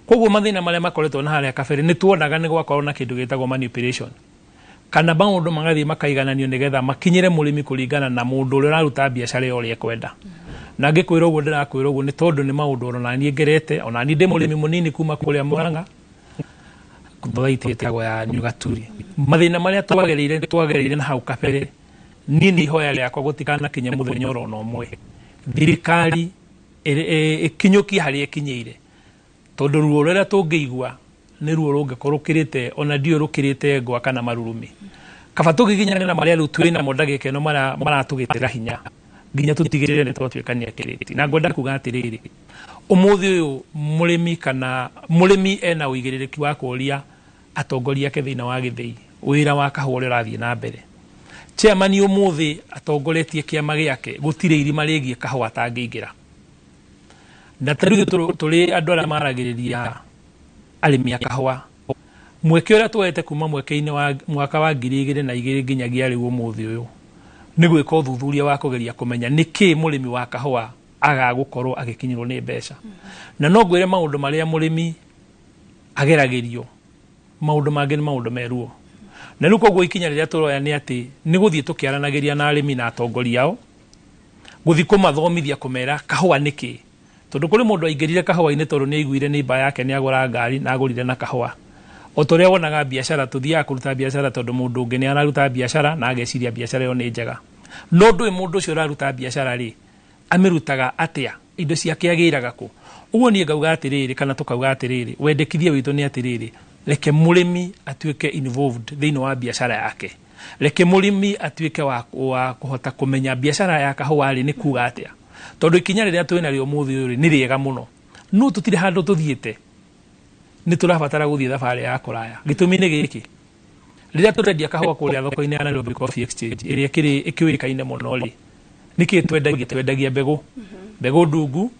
koguo mathina maria makoretwo na haria kabere ni tuonaga ni gwakorwo na kindu gitagwo manipulation kana maundu magathie makaigananio nigetha makinyire murimi kuringana na mundu uria araruta biashara iyo uria kwenda na ngikwira uguo ndirakwira uguo ni tondu ni maundu ona nie ngerete ona ni ndi murimi munini kuma kuria Murang'a kubaitite ya Nyugaturi mathina maria twagereire na hau kabere nini ihoya riakwa gutikana kinya muthenya oro no mwe thirikari ikinyuki hari ikinyeire tondu ruo ruria tungiigua ni ruo rungikorwo kirite ona dio rukirite ngwa kana marurumi kaba tugiginyana na maria twina mondagike no maratugitira hinya nginya tutigirire ni twatwikania kiriti na ngwenda kuga atiriri umuthi uyu murimi kana murimi ena uigiririki wa kuria atongoria ke thina wa githii wira wa kahua rathie na mbere chairman umuthi atongoretie kiama giake gutire irima rigie kahua tangiingira na tariu tuli andu aria maragiriria arimi a kahua mweke uria twete kuma mweke-ini wa mwaka wa 2022 nginyagia riu umuthi uyu ni gwika uthuthuria wa kugeria kumenya niki murimi wa kahua agagukorwo agikinyirwo ni mbeca na no ngwire maundu maria murimi ageragirio maundu mangi ni maundu meruo na riu koguo ikinya riria turoya ni ati ni guthie tukiaranagiria na arimi na atongoria ao guthie kumathomithia kumera kahua niki tondu kuri mundu aingirire kahua-ini tondu ni aiguire ni mba yake ni agura ngari na agurire na kahua otoria wonaga biashara tuthia kuruta biashara tondu mundu ungi ni araruta biashara na ageciria biashara yo ni njega no ndui mundu ucio araruta biashara ri amirutaga atia indo ciake agiraga ku uguo ni ngauga atiriri kana tukauga atiriri wendekithia witu ni atiriri reke murimi atuike involved thiini wa biashara yake reke murimi atuike wa kuhota kumenya biashara ya kahua ri ni kuga atia tondu ikinya riria twina rio muthi uyu ni riega muno no tutire handu tuthiete ni turabatara guthie thabari ya kuraya gitumi ni giki riria turendia kahua kuria thoko-ini ya Nairobi Coffee Exchange iria kiri ikiwikaine muno ri niki twendagia mbegu ndungu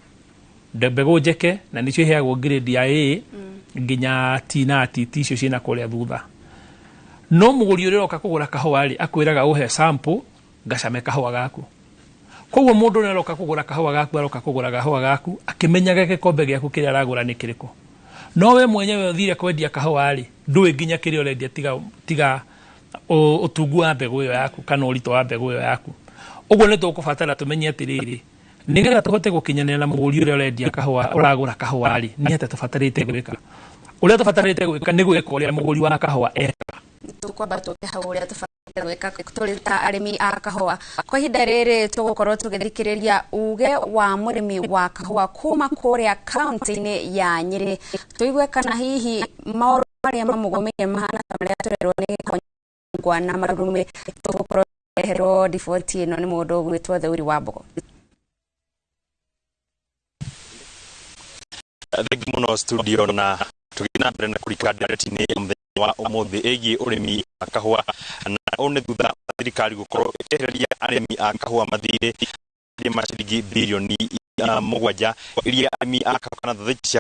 mbegu njeke na nicio iheagwo grade ya A nginya T na T icio ciina kuria thutha no muguri uria roka kugura kahua ri akwiraga uhe sample ngacame kahua gaku koguo mundu ni roka kugura kahua gaku aroka kugura kahua gaku akimenyaga gikombe giaku kiria aragura ni kiriko no we mwenyewe uthire kwendia kahua ri ndui nginya kiria urendia tiga utungu wa mbegu iyo yaku kana urito wa mbegu iyo yaku uguo ni tukubatara tumenye atiriri nigetha tuhote gukinyanira na muguri uria urendia kahua uragura kahua ri ni ate tubatarite gwika uria tubatarite gwika ni gwika uria muguri wa kahua eka tukwamba tukiha uria tubatarite gwika turita arimi a kahua kwa hinda riri tugukorwo tugithikiriria uge wa murimi wa kahua kuma kuria kaunti-ini ya Nyeri tuigwe kana hihi mauru maria mamugomire mahana maria turerwo ni kongwa na marurume tugukorwo hero default ino ni mundu gwitwo Theuri wa Mbogo. Thank muno studio na tugina mbere na kurika nderetini wa umuthi egi urimi akahua na one thutha thirikari gukorwo etereria arimi akahua mathire maciringi bilioni mugwanja iria arimi akahua kana thutha cia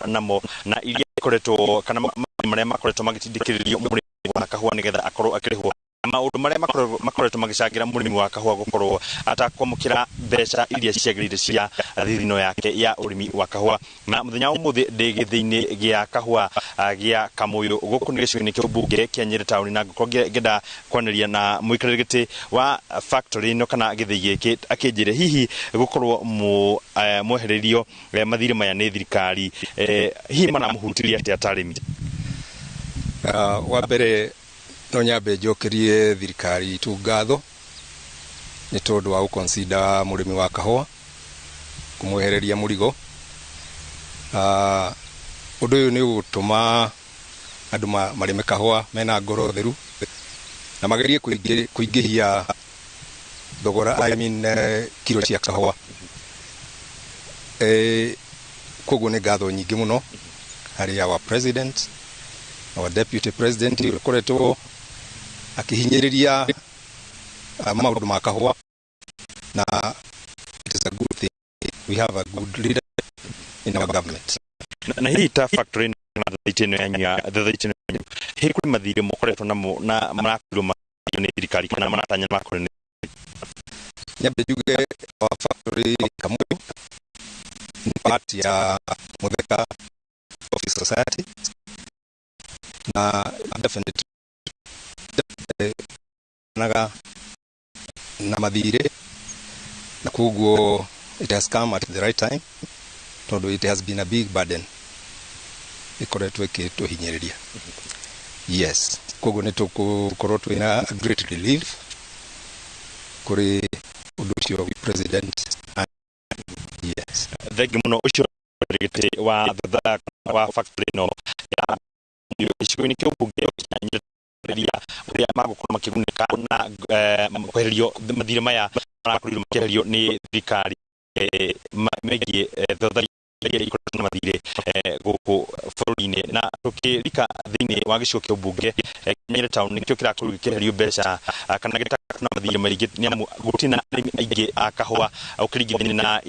namo na iria ikoretwo kana maria makoretwo magitindikiririo murimi wa kahua nigetha akorwo akirihwo maundu maria makoretwo magicangira murimi wa kahua gukorwo atakwamukira mbeca iria ciagirire cia thithino yake ya urimi wa kahua na muthenya umuthi ndi githiini gia kahua gia Kamuyu guku ni gicunjĩ kĩa mbunge kĩa Nyeri town na ngukorwo ngenda kwaniria na muikarĩri gĩtĩ wa factory ino kana gĩthĩ gĩkĩ akĩnjĩre hihi gukorwo mwehererio mathirĩ maya nĩ thirikari hihi manamuhutiria atĩa ta arĩmi wa mbere no nyambe njokerie thirikari tu ngatho ni tondu wa consider murimi wa kahua kumwehereria murigo undu uyu ni gutuma andu marime kahua mena ngoro theru na magerie kuingihia thogora kilo cia kahua koguo ni ngatho nyingi muno hari our president our deputy president ukoretwo akihinyiriria maundu ma kahua na it is a good thing. We have a good leader in our government. Na hii ta factory na thitino ya thitino he kuri mathire mukoretwo namo na marakwirwo ni thirikari kana maratanya makore ni nyambe juge wa factory Kamuyu ni part ya Mutheka Office Society na definitely naga na mathire na kuguo it has come at the right time, although it has been a big burden ikoretwe kituhinyiriria. Yes, kuguo ni tukukorwo twina a great relief kuri uducio president. Yes, thegi muno ucio rigite wa thutha wa factory no ya ishikoni kyo buge ria uria magukuru makiguneka na kweherio mathire maya marakurirwo makeherio ni thirikari megie thutha iria ikoretwo na mathire guku bururi-ini na tukirika thiini wa gicigo kia bunge Nyeri town nikio kirakorwo gikeherio mbeca kana gitaka na mathire maringi nyamu gutina arimi aingi akahwa ukiringithania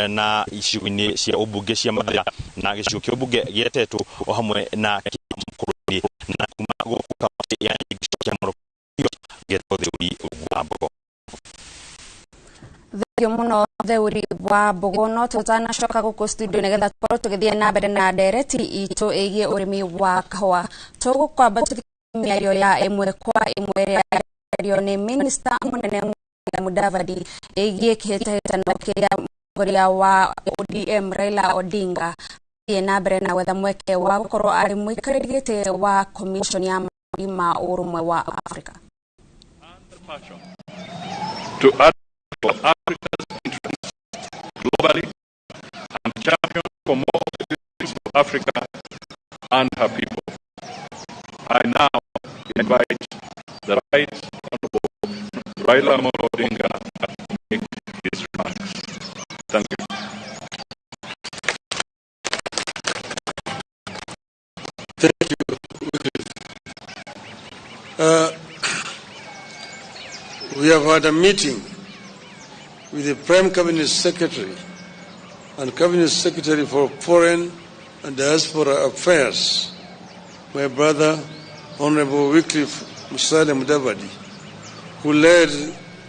na icigo-ini cia ubunge cia Mathira na gicigo kia ubunge gietetwo o hamwe na mukuruni na kuma guku kaunti ya gicigo kia Moroto getwo theuri wa Mbogo. Thegio muno theuri wa Mbogo no tutanacoka guku studio nigetha tukorwo tugithie na mbere na ndereti itu igie urimi wa kahua tugukwamba miario ya imwe kwa imwe ria ni minister munene Mudavadi igie kihitahitano kia mugoria wa ODM Raila Odinga na mbere na wetha mweke wa gukorwo ari muikariri giti wa commission ya ma urumwe wa Africa to advocate for Africa's interests globally and champion for more opportunities for Africa and her people. I now invite the Right Honorable Raila Amolo Odinga to make his remarks. Thank you. Thank you. We have had a meeting with the Prime Cabinet Secretary and Cabinet Secretary for Foreign and Diaspora Affairs, my brother, Honorable Wycliffe Musalia Mudavadi, who led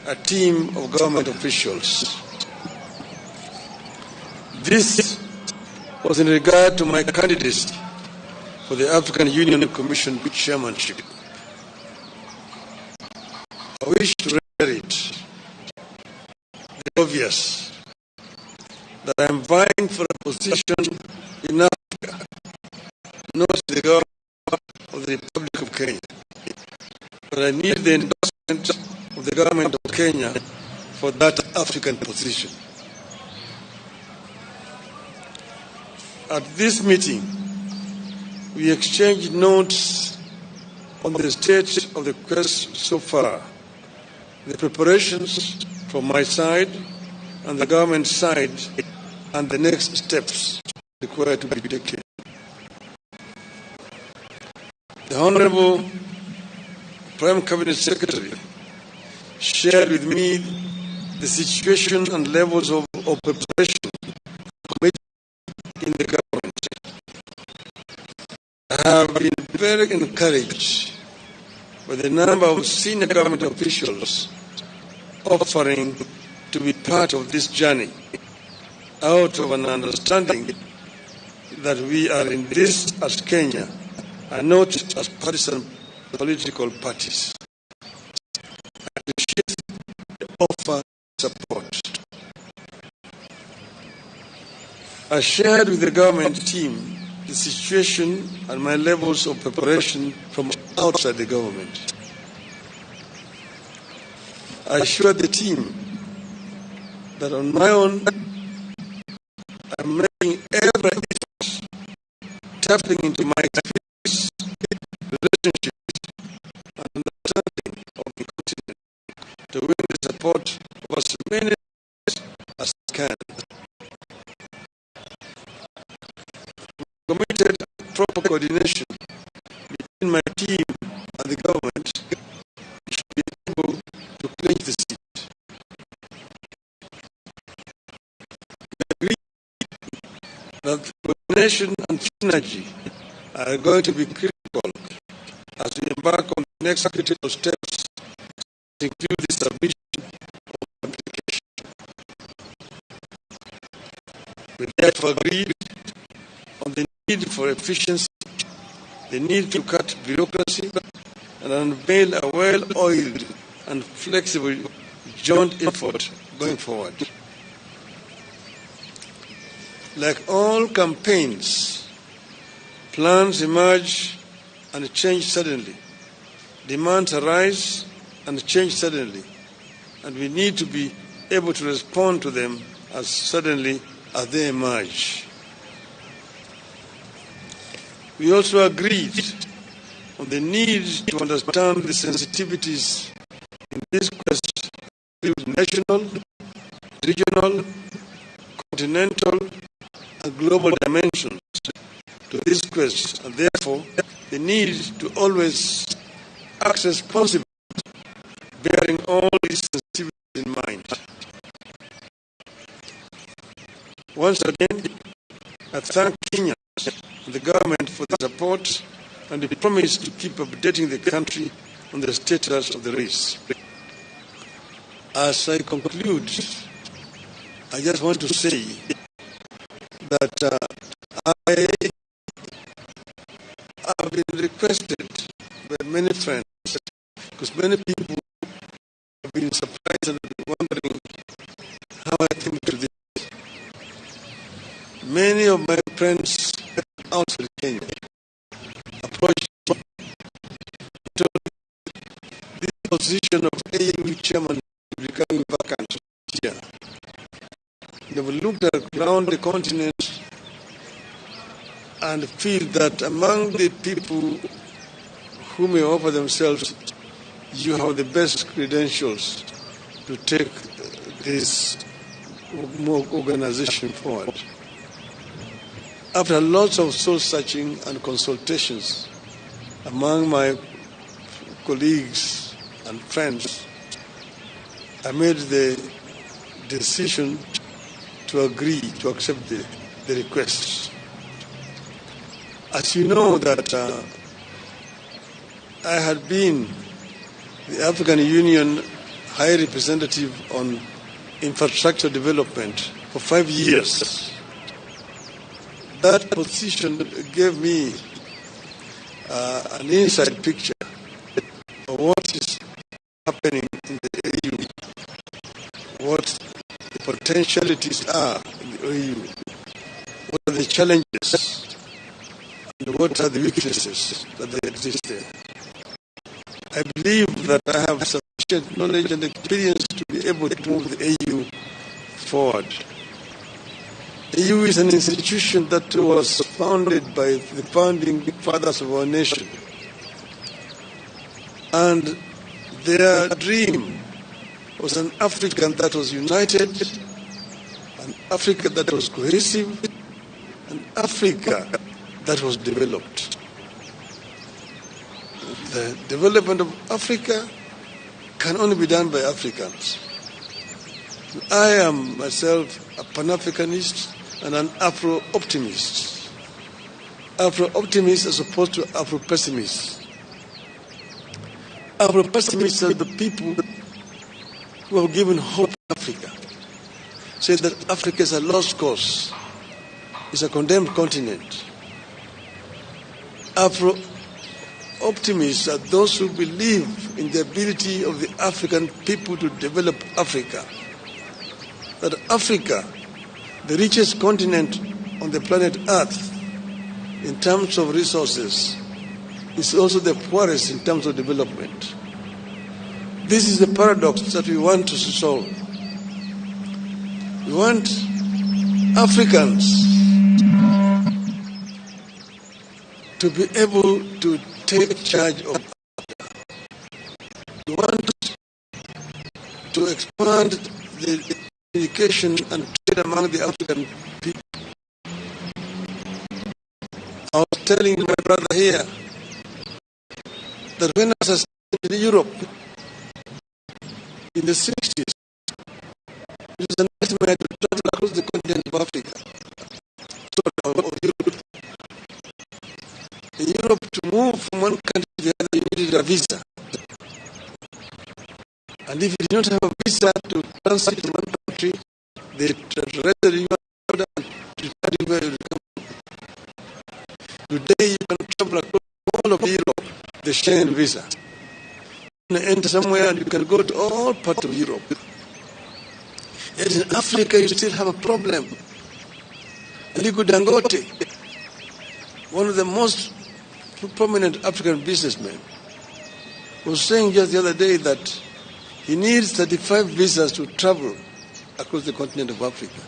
a team of government officials. This was in regard to my candidacy for the African Union Commission chairmanship. I wish to reiterate the obvious that I am vying for a position in Africa, not the government of the Republic of Kenya, but I need the endorsement of the government of Kenya for that African position. At this meeting, we exchanged notes on the state of the quest so far, the preparations from my side and the government side, and the next steps required to be taken. The Honorable Prime Cabinet Secretary shared with me the situation and levels of preparation in the government. I have been very encouraged by the number of senior government officials offering to be part of this journey out of an understanding that we are in this as Kenya and not as partisan political parties. I appreciate the offer of support. I shared with the government team the situation and my levels of preparation from outside the government. I assured the team that on my own, I'm making every effort, tapping into my experience, relationships, and understanding of the continent to win the support of as many as I can. Committed proper coordination between my team and the government should be able to clinch that coordination and synergy are going to be critical as we embark on the next critical steps to include the submission of application. We therefore agreed on the need for efficiency, the need to cut bureaucracy, and unveil a well-oiled and flexible joint effort going forward. Like all campaigns, plans emerge and change suddenly. Demands arise and change suddenly. And we need to be able to respond to them as suddenly as they emerge. We also agreed on the need to understand the sensitivities in this quest to national, regional, continental, and global dimensions to this quest, and therefore the need to always act responsibly, bearing all these sensitivities in mind. Once again, I thank Kenyans and the government for the support and the promise to keep updating the country on the status of the race. As I conclude, I just want to say that I have been requested by many friends, because many people have been surprised and wondering how I came to this. Many of my friends outside Kenya approached me and told me this position of AU chairman is becoming vacant here. They will look around the continent and feel that among the people who may offer themselves, you have the best credentials to take this organization forward. After lots of soul-searching and consultations among my colleagues and friends, I made the decision to agree to accept the request. As you know that I had been the African Union High Representative on Infrastructure Development for 5 years. That position gave me an inside picture of what is happening in the AU, what the potentialities are in the AU, what are the challenges, and what are the weaknesses that they exist there. I believe that I have sufficient knowledge and experience to be able to move the AU forward. AU is an institution that was founded by the founding fathers of our nation. And their dream was an Africa that was united, an Africa that was cohesive, an Africa that was developed. The development of Africa can only be done by Africans. I am myself a Pan-Africanist and an Afro-optimist. Afro-optimist as opposed to Afro-pessimist. Afro-pessimists are the people who have given hope to Africa, say that Africa is a lost cause, is a condemned continent. Afro-optimists are those who believe in the ability of the African people to develop Africa. That Africa, the richest continent on the planet Earth in terms of resources, is also the poorest in terms of development. This is the paradox that we want to solve. We want Africans to be able to take charge of Africa. We want to expand the education and trade among the African people. I was telling my brother here that when I was in Europe in the 60s, it was a nightmare to travel across the continent of Africa. So a visa to transit in one country, they register in your order and tell you where you come. Today you can travel across all of Europe, the Schengen visa. You can enter somewhere and you can go to all parts of Europe. Yet in Africa you still have a problem. Aliko Dangote, one of the most prominent African businessmen, was saying just the other day that he needs 35 visas to travel across the continent of Africa.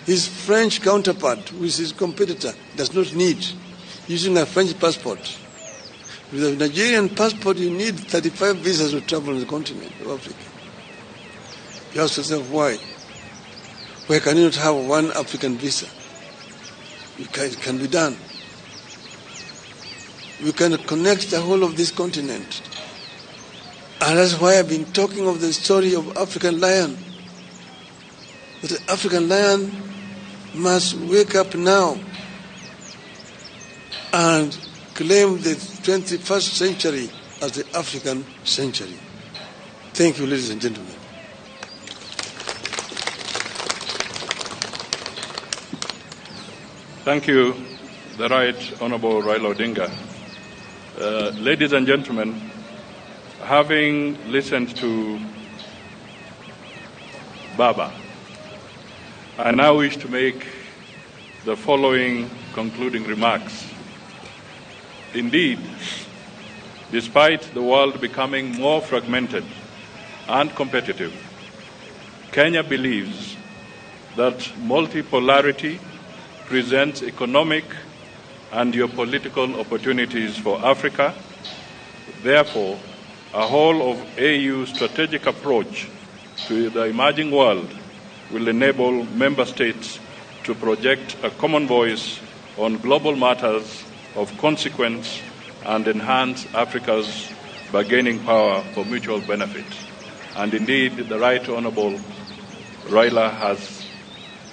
His French counterpart, who is his competitor, does not need, using a French passport. With a Nigerian passport, you need 35 visas to travel on the continent of Africa. You ask yourself, why? Why can you not have one African visa? It can be done. We can connect the whole of this continent. And that's why I've been talking of the story of African lion. That the African lion must wake up now and claim the 21st century as the African century. Thank you, ladies and gentlemen. Thank you, the Right Honourable Raila Odinga. Ladies and gentlemen, having listened to Baba, I now wish to make the following concluding remarks. Indeed, despite the world becoming more fragmented and competitive, Kenya believes that multipolarity presents economic and geopolitical opportunities for Africa. Therefore, a whole of AU strategic approach to the emerging world will enable member states to project a common voice on global matters of consequence and enhance Africa's bargaining power for mutual benefit. And indeed, the Right Honourable Raila has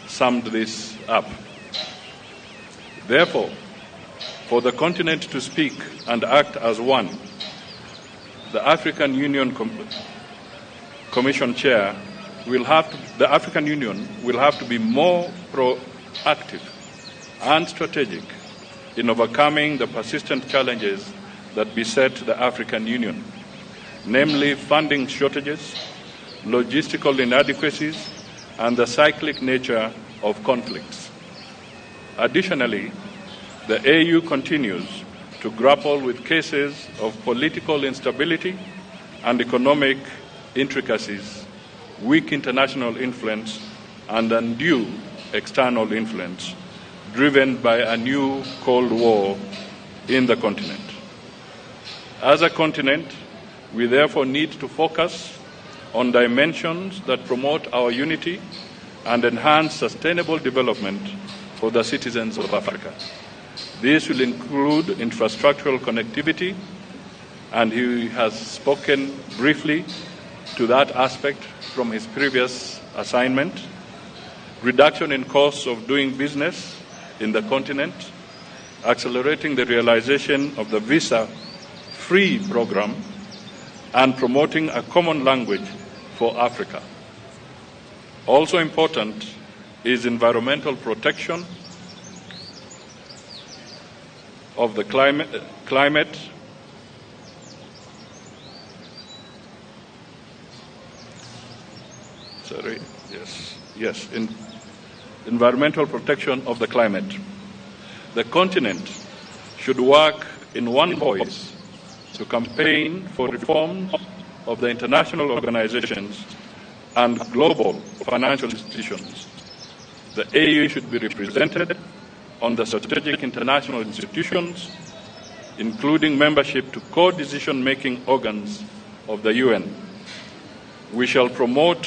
summed this up. Therefore, for the continent to speak and act as one, the African Union Commission Chair the African Union will have to be more proactive and strategic in overcoming the persistent challenges that beset the African Union, namely funding shortages, logistical inadequacies, and the cyclic nature of conflicts. Additionally, the AU continues to grapple with cases of political instability and economic intricacies, weak international influence, and undue external influence, driven by a new Cold War in the continent. As a continent, we therefore need to focus on dimensions that promote our unity and enhance sustainable development for the citizens of Africa. This will include infrastructural connectivity, and he has spoken briefly to that aspect from his previous assignment, reduction in costs of doing business in the continent, accelerating the realization of the visa-free program, and promoting a common language for Africa. Also important is environmental protection of the climate environmental protection of the climate. The continent should work in one voice to campaign for reform of the international organizations and global financial institutions. The AU should be represented on the strategic international institutions, including membership to co-decision-making organs of the UN. We shall promote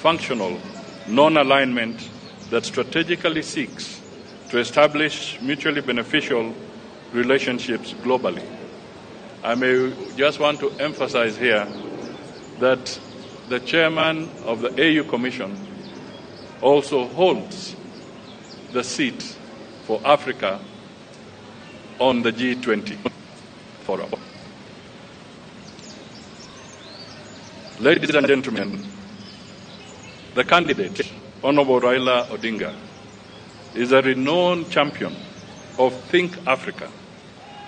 functional non-alignment that strategically seeks to establish mutually beneficial relationships globally. I may just want to emphasize here that the chairman of the AU Commission also holds the seat for Africa on the G20 forum. Ladies and gentlemen, the candidate, Honorable Raila Odinga, is a renowned champion of Think Africa,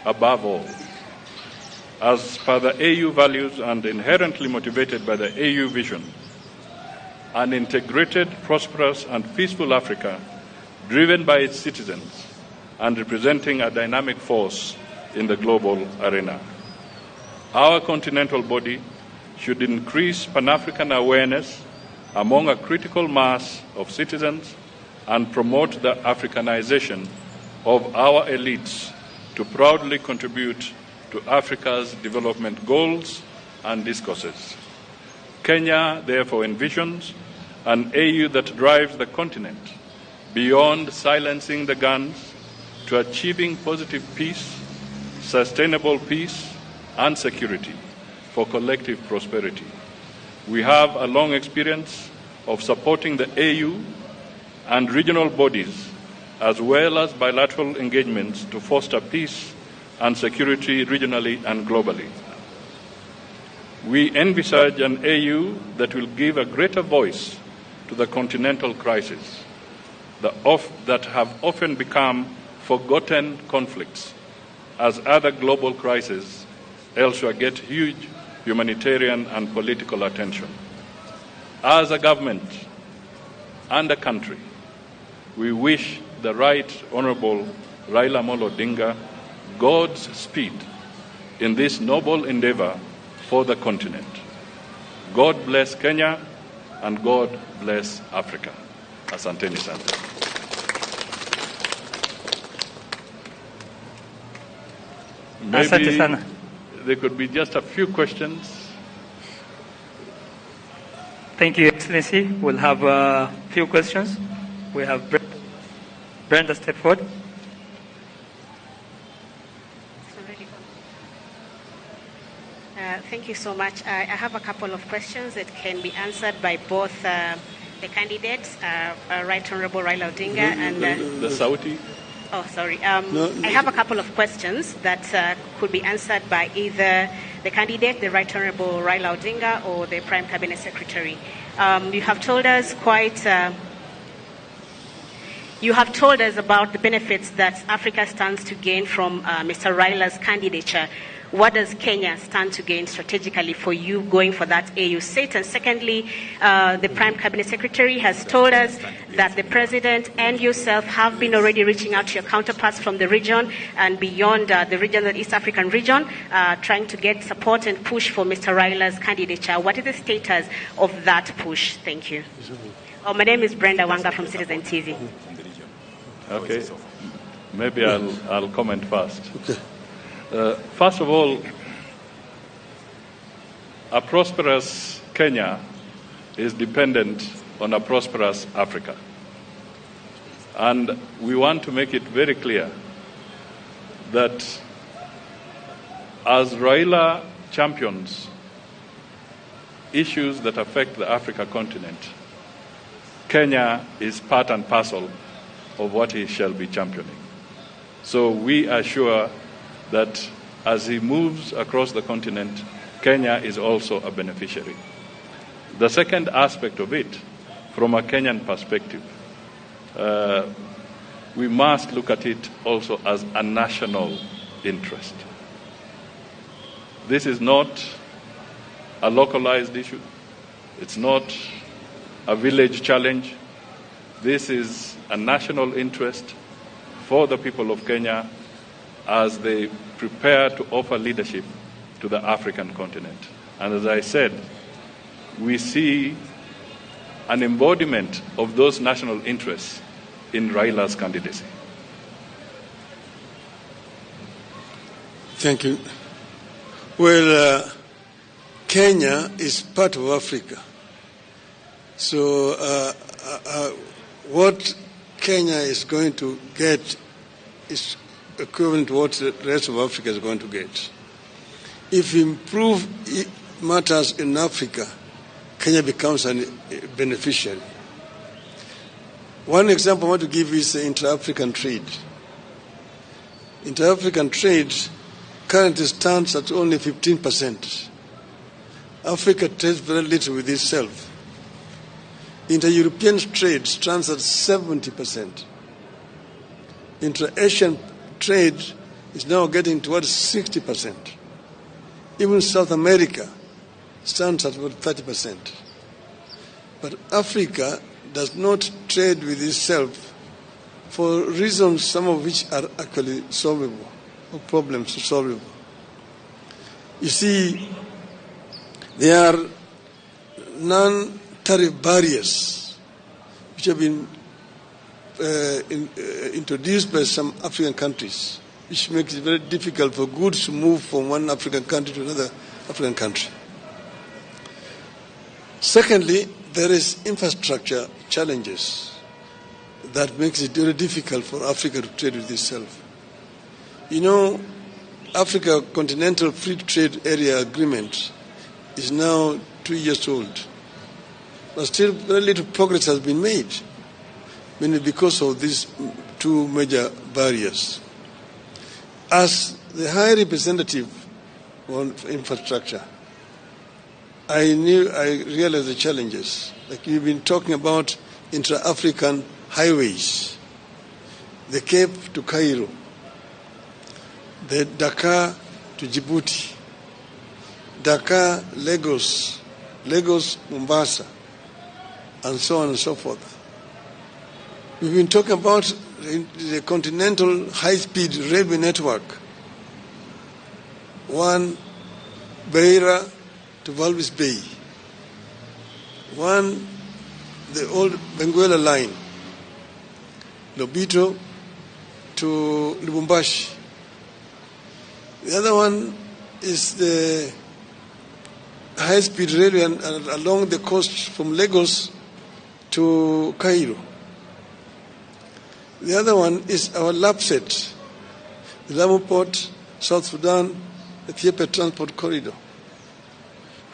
above all. As per the AU values and inherently motivated by the AU vision, an integrated, prosperous, and peaceful Africa, driven by its citizens and representing a dynamic force in the global arena. Our continental body should increase Pan-African awareness among a critical mass of citizens and promote the Africanization of our elites to proudly contribute to Africa's development goals and discourses. Kenya therefore envisions an AU that drives the continent beyond silencing the guns to achieving positive peace, sustainable peace, and security for collective prosperity. We have a long experience of supporting the AU and regional bodies, as well as bilateral engagements to foster peace and security regionally and globally. We envisage an AU that will give a greater voice to the continental crisis that have often become forgotten conflicts, as other global crises elsewhere get huge humanitarian and political attention. As a government and a country, we wish the Right Honorable Raila Amolo Odinga God's speed in this noble endeavor for the continent. God bless Kenya and God bless Africa. Asanteni sana. Maybe there could be just a few questions. Thank you, Excellency. We'll have a few questions. We have Brenda Stepford. Thank you so much. I have a couple of questions that can be answered by both the candidates, Right Honorable Raila Odinga and... the Saudi? Oh, sorry. I have a couple of questions that could be answered by either the candidate, the Right Honorable Raila Odinga, or the Prime Cabinet Secretary. You have told us you have told us about the benefits that Africa stands to gain from Mr. Raila's candidature. What does Kenya stand to gain strategically for you going for that AU seat? And secondly, the Prime Cabinet Secretary has told us that the President and yourself have been already reaching out to your counterparts from the region and beyond the region, the East African region, trying to get support and push for Mr. Raila's candidature. What is the status of that push? Thank you. Oh, my name is Brenda Wanga from Citizen TV. Okay. Maybe I'll comment first. Okay. First of all, a prosperous Kenya is dependent on a prosperous Africa. And we want to make it very clear that as Raila champions issues that affect the Africa continent, Kenya is part and parcel of what he shall be championing. So we are sure that as he moves across the continent, Kenya is also a beneficiary. The second aspect of it, from a Kenyan perspective, we must look at it also as a national interest. This is not a localized issue. It's not a village challenge. This is a national interest for the people of Kenya as they prepare to offer leadership to the African continent. And as I said, we see an embodiment of those national interests in Raila's candidacy. Thank you. Well, Kenya is part of Africa. So what Kenya is going to get is equivalent to what the rest of Africa is going to get. If we improve matters in Africa, Kenya becomes a beneficiary. One example I want to give is the inter-African trade. Inter-African trade currently stands at only 15%. Africa trades very little with itself. Inter-European trade stands at 70%. Inter-Asian trade is now getting towards 60%. Even South America stands at about 30%. But Africa does not trade with itself for reasons, some of which are actually solvable, or problems solvable. You see, there are non-tariff barriers which have been introduced by some African countries, which makes it very difficult for goods to move from one African country to another African country. Secondly, there is infrastructure challenges that makes it very difficult for Africa to trade with itself. You know, Africa Continental Free Trade Area Agreement is now 2 years old, but still very little progress has been made, mainly because of these two major barriers. As the High Representative on infrastructure, I realized the challenges. Like you've been talking about intra-African highways, the Cape to Cairo, the Dakar to Djibouti, Dakar, Lagos, Lagos, Mombasa, and so on and so forth. We've been talking about the continental high-speed railway network, one Beira to Walvis Bay, one the old Benguela line, Lobito to Lubumbashi. The other one is the high-speed railway along the coast from Lagos to Cairo. The other one is our LAPSET, the Lamu Port, South Sudan, Ethiopia Transport Corridor,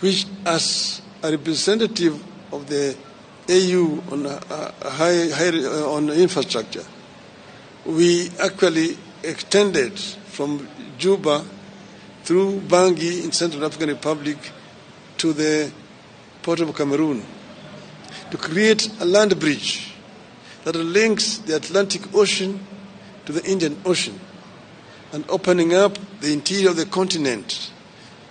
which as a representative of the AU on on infrastructure, we actually extended from Juba through Bangui in Central African Republic to the Port of Cameroon to create a land bridge that links the Atlantic Ocean to the Indian Ocean and opening up the interior of the continent,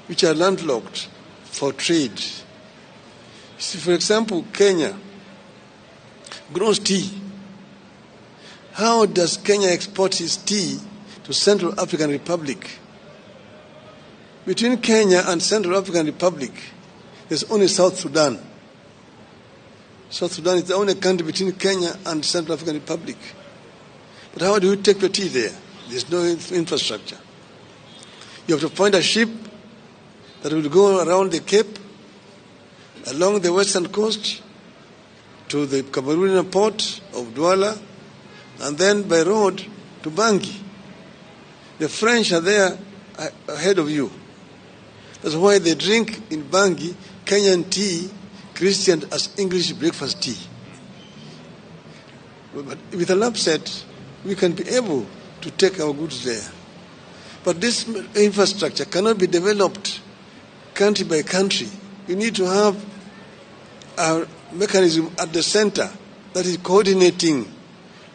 which are landlocked, for trade. See, for example, Kenya grows tea. How does Kenya export its tea to Central African Republic? Between Kenya and Central African Republic, there's only South Sudan. South Sudan is the only country between Kenya and Central African Republic. But how do you take your tea there? There's no infrastructure. You have to find a ship that will go around the Cape, along the western coast, to the Cameroonian port of Douala, and then by road to Bangui. The French are there ahead of you. That's why they drink in Bangui Kenyan tea, Christian as English breakfast tea. But with a LAPSET, we can be able to take our goods there. But this infrastructure cannot be developed country by country. You need to have a mechanism at the center that is coordinating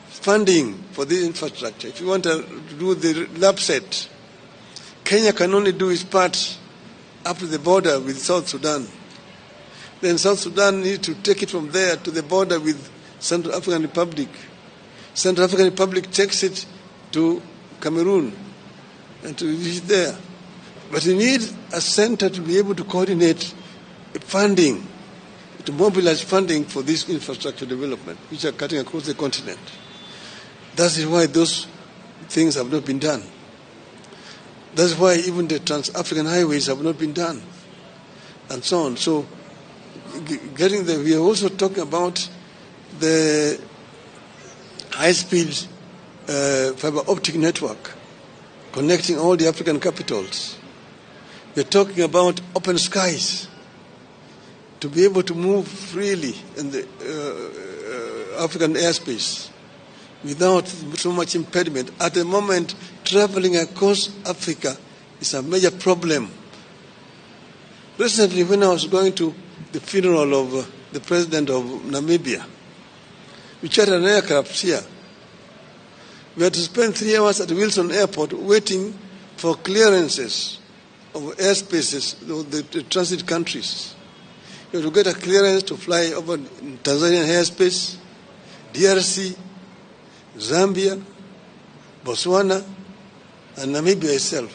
funding for this infrastructure. If you want to do the LAPSET, Kenya can only do its part up to the border with South Sudan. Then South Sudan needs to take it from there to the border with Central African Republic. Central African Republic takes it to Cameroon and to reach there. But you need a center to be able to coordinate funding, to mobilize funding for this infrastructure development, which are cutting across the continent. That is why those things have not been done. That's why even the trans-African highways have not been done, and so on. So, getting there, we are also talking about the high-speed fiber optic network connecting all the African capitals. We're talking about open skies to be able to move freely in the African airspace without so much impediment. At the moment, traveling across Africa is a major problem Recently, when I was going to the funeral of the president of Namibia, we chartered an aircraft here. We had to spend 3 hours at Wilson Airport waiting for clearances of airspaces, the transit countries. You have to get a clearance to fly over Tanzanian airspace, DRC, Zambia, Botswana, and Namibia itself.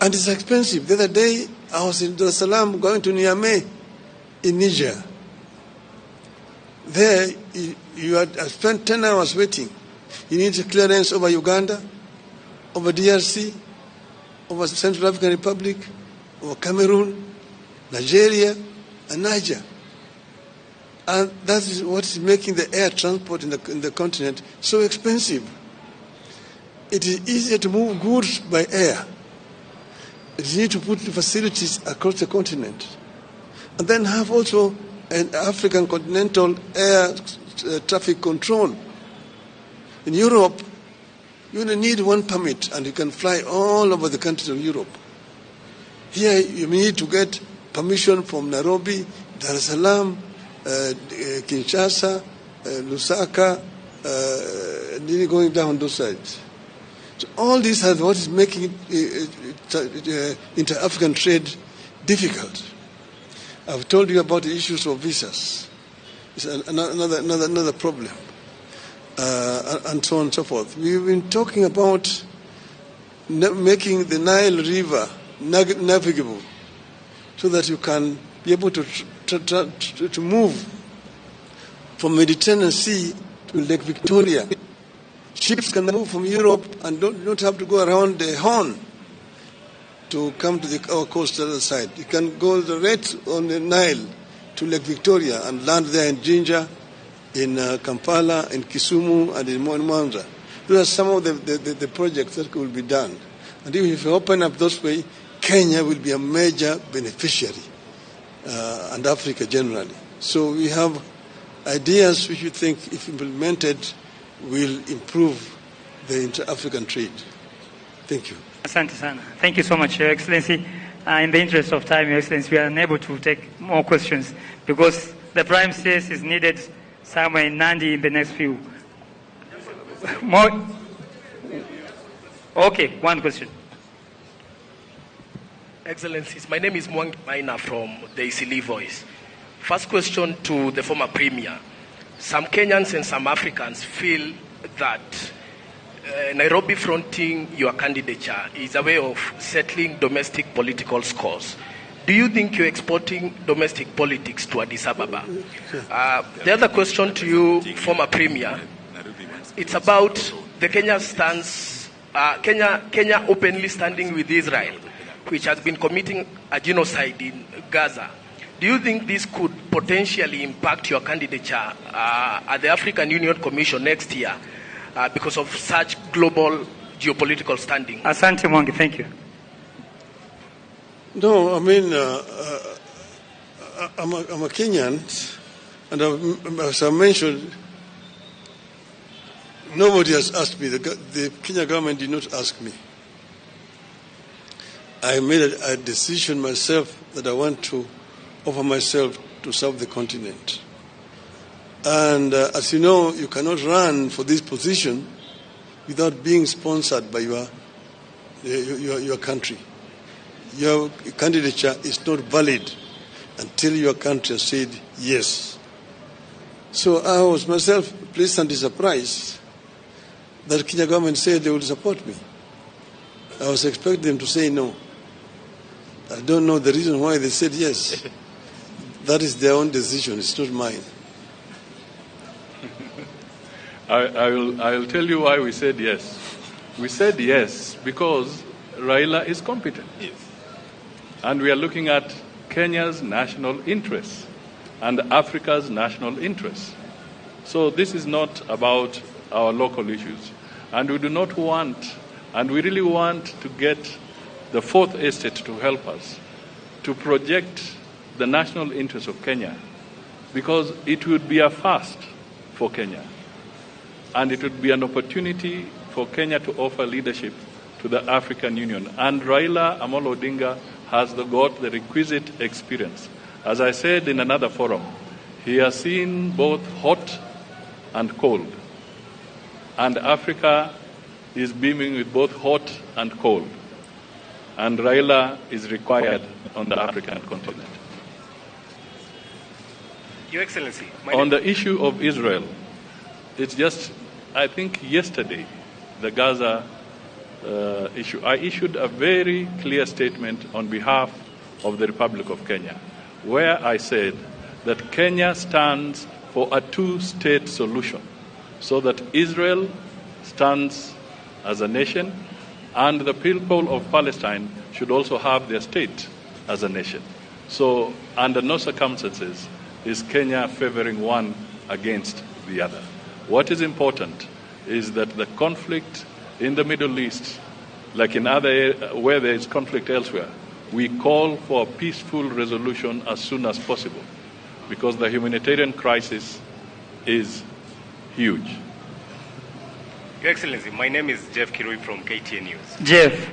And it's expensive. The other day, I was in Dar es Salaam going to Niamey in Niger. There, I spent 10 hours waiting. You need a clearance over Uganda, over DRC, over Central African Republic, over Cameroon, Nigeria, and Niger. And that is what is making the air transport in the continent so expensive. It is easier to move goods by air. You need to put facilities across the continent. And then have also an African continental air traffic control. In Europe, you only need one permit and you can fly all over the countries of Europe. Here, you need to get permission from Nairobi, Dar es Salaam, Kinshasa, Lusaka, going down those sides. So all these are what is making inter-African trade difficult. I've told you about the issues of visas. It's another problem, and so on and so forth. We've been talking about making the Nile River navigable, so that you can be able to move from Mediterranean Sea to Lake Victoria. Ships can move from Europe and don't have to go around the Horn to come to our coastal side. You can go right on the Nile to Lake Victoria and land there in Jinja, in Kampala, in Kisumu, and in Mwanza. Those are some of the projects that will be done. And if you open up those way, Kenya will be a major beneficiary, and Africa generally. So we have ideas which we think, if implemented, will improve the inter-African trade. Thank you. Asante sana. Thank you so much, Your Excellency. In the interest of time, Your Excellency, we are unable to take more questions because the Prime Minister is needed somewhere in Nandi in the next few. More? Okay, one question. Excellencies, my name is Mwangi Maina from the Isili Voice. First question to the former Premier. Some Kenyans and some Africans feel that Nairobi fronting your candidature is a way of settling domestic political scores. Do you think you're exporting domestic politics to Addis Ababa? The other question to you, former Premier, it's about the Kenya stance, Kenya openly standing with Israel, which has been committing a genocide in Gaza. Do you think this could potentially impact your candidature at the African Union Commission next year because of such global geopolitical standing? Asante Mwangi, thank you. No, I mean, I'm a Kenyan, and as I mentioned, nobody has asked me. The Kenya government did not ask me. I made a decision myself that I want to offer myself to serve the continent. And as you know, you cannot run for this position without being sponsored by your country. Your candidature is not valid until your country has said yes. So I was myself pleasantly surprised that the Kenya government said they would support me. I was expecting them to say no. I don't know the reason why they said yes. That is their own decision, it's not mine. I will tell you why we said yes. We said yes because Raila is competent. Yes. And we are looking at Kenya's national interests and Africa's national interests. So this is not about our local issues. And we do not want, and we really want to get the Fourth Estate to help us to project the national interests of Kenya, because it would be a first for Kenya. And it would be an opportunity for Kenya to offer leadership to the African Union. And Raila Amolo Odinga has got the requisite experience. As I said in another forum, he has seen both hot and cold. And Africa is beaming with both hot and cold. And Raila is required on the African continent. Your Excellency. On the issue of Israel, it's just, I think yesterday, the Gaza issue, I issued a very clear statement on behalf of the Republic of Kenya, where I said that Kenya stands for a two-state solution, so that Israel stands as a nation, and the people of Palestine should also have their state as a nation. So, under no circumstances is Kenya favoring one against the other. What is important is that the conflict in the Middle East, like in other where there is conflict elsewhere, we call for a peaceful resolution as soon as possible, because the humanitarian crisis is huge. Your Excellency, my name is Jeff Kirui from KTN News. Jeff.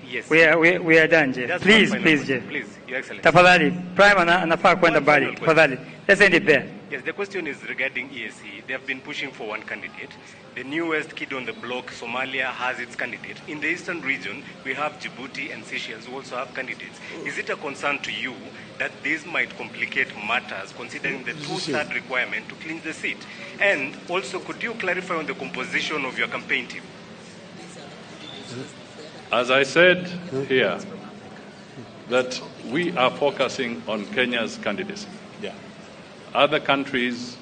Yes. We are done, Jeff. Just Please, one please, final Jeff. Please, Your Excellency. Tafadhali, Prime anafaa kwenda mbali. Tafadhali. Let's end it there. Yes, the question is regarding EAC. They have been pushing for one candidate. The newest kid on the block, Somalia, has its candidate. In the eastern region, we have Djibouti and Seychelles who also have candidates. Is it a concern to you that this might complicate matters, considering the two-third requirement to clinch the seat? And also, could you clarify on the composition of your campaign team? As I said here, that we are focusing on Kenya's candidacy. Other countries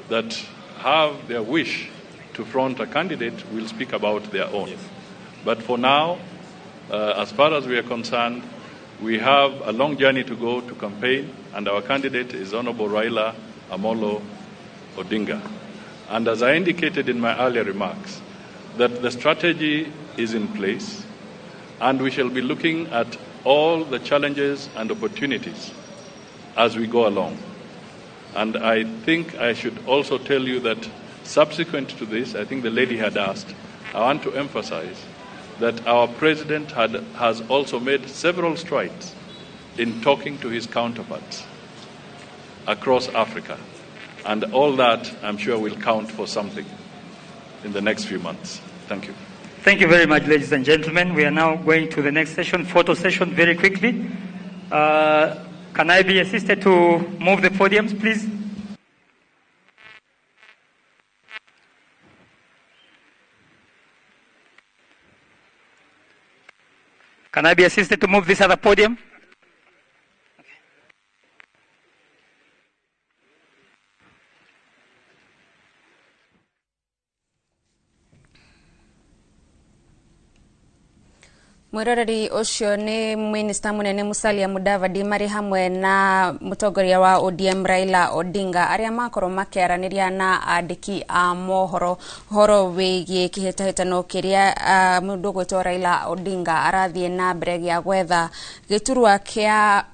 that have their wish to front a candidate will speak about their own. But for now, as far as we are concerned, we have a long journey to go to campaign, and our candidate is Honorable Raila Amolo Odinga. And as I indicated in my earlier remarks, that the strategy is in place, and we shall be looking at all the challenges and opportunities as we go along. And I think I should also tell you that subsequent to this, I think the lady had asked, I want to emphasize that our president has also made several strides in talking to his counterparts across Africa. And all that, I'm sure, will count for something in the next few months. Thank you. Thank you very much, ladies and gentlemen. We are now going to the next session, photo session, very quickly. Can I be assisted to move the podiums, please? Can I be assisted to move this other podium? Mwiroreri ucio ni Minista munene Musalia Mudavadi mari hamwe na mutongoria wa ODM Raila Odinga aria makorwo makiaraniria na andiki a mohoro horo wigie kihitahitano kiria mundu gwitwo Raila Odinga arathie na mbere gia gwetha giturwa kia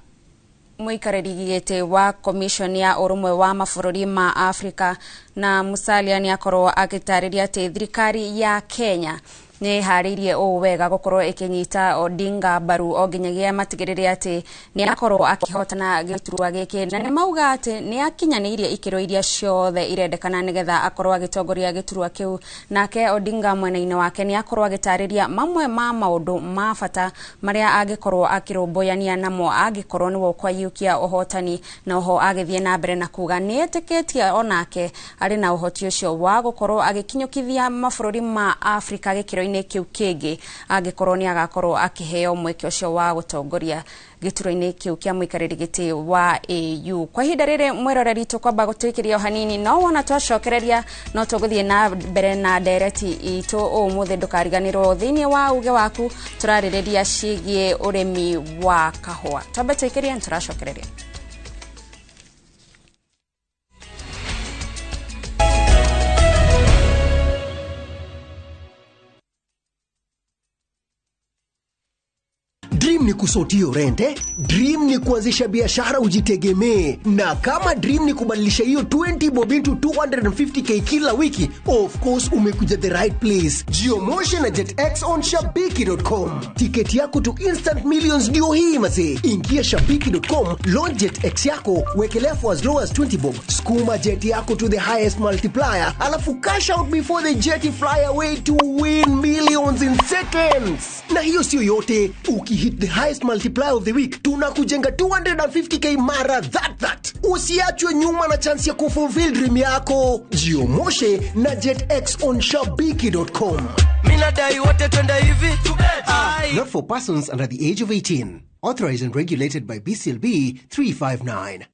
muikariri gite wa commission ya urumwe wa mabũrũri ma Africa, na Musalia ni akorwo agitariria ati thirikari ya Kenya ni haririe o wega gukorwo ikinyita Odinga baru o ginyagia matigirire ati ni akorwo akihotana giturwa giki, na ni mauga ati ni akinyanirie ikiro iria ciothe irendekana nigetha akorwo agitongoria giturwa kiu. Nake Odinga mwena-ini wake ni akorwo agitariria mamwe ma maundu ma bata maria agikorwo akirumboyania namo agikorwo ni wokwayukia uhotani, na oho agithie na mbere na kuga ni etikitie onake ari na uhoti ucio wa gukorwo agikinyukithia mabũrũri ma Africa gikiro kiu kingi agikorwo ni agakorwo akiheo mweke ucio wa gutongoria gituro-ini kiu kia muikariri giti wa AU. Kwa ihinda riri mwiroreri tukwamba gutwikiria hanini, no wona twacokereria no tuguthie na mbere na ndereti itu umuthi ndukariganirwo thiini wa uge waku turaririria ciigie urimi wa kahua. Twambe twikirie turacokereria. Dream ni kusotio rente, dream ni kuanzisha biashara ujitegemee, na kama dream ni kubadilisha hiyo 20 bob into 250k kila wiki, of course umekuja the right place. Geomotion na JetX on shabiki.com. Tiketi yako to instant millions ndio hii mazee. Ingia shabiki.com, launch JetX yako, wekelea for as low as 20 bob. Skuma jet yako to the highest multiplier, alafu cash out before the jet fly away to win millions in seconds. Na hiyo sio yote, ukihit the highest multiplier of the week, tunakujenga 250k mara that. Usiachwe nyuma na chance ya kufulfill dream yako. Jiomoshe na JetX on shabiki.com. Minadai wote twende hivi. Not for persons under the age of 18. Authorized and regulated by BCLB 359.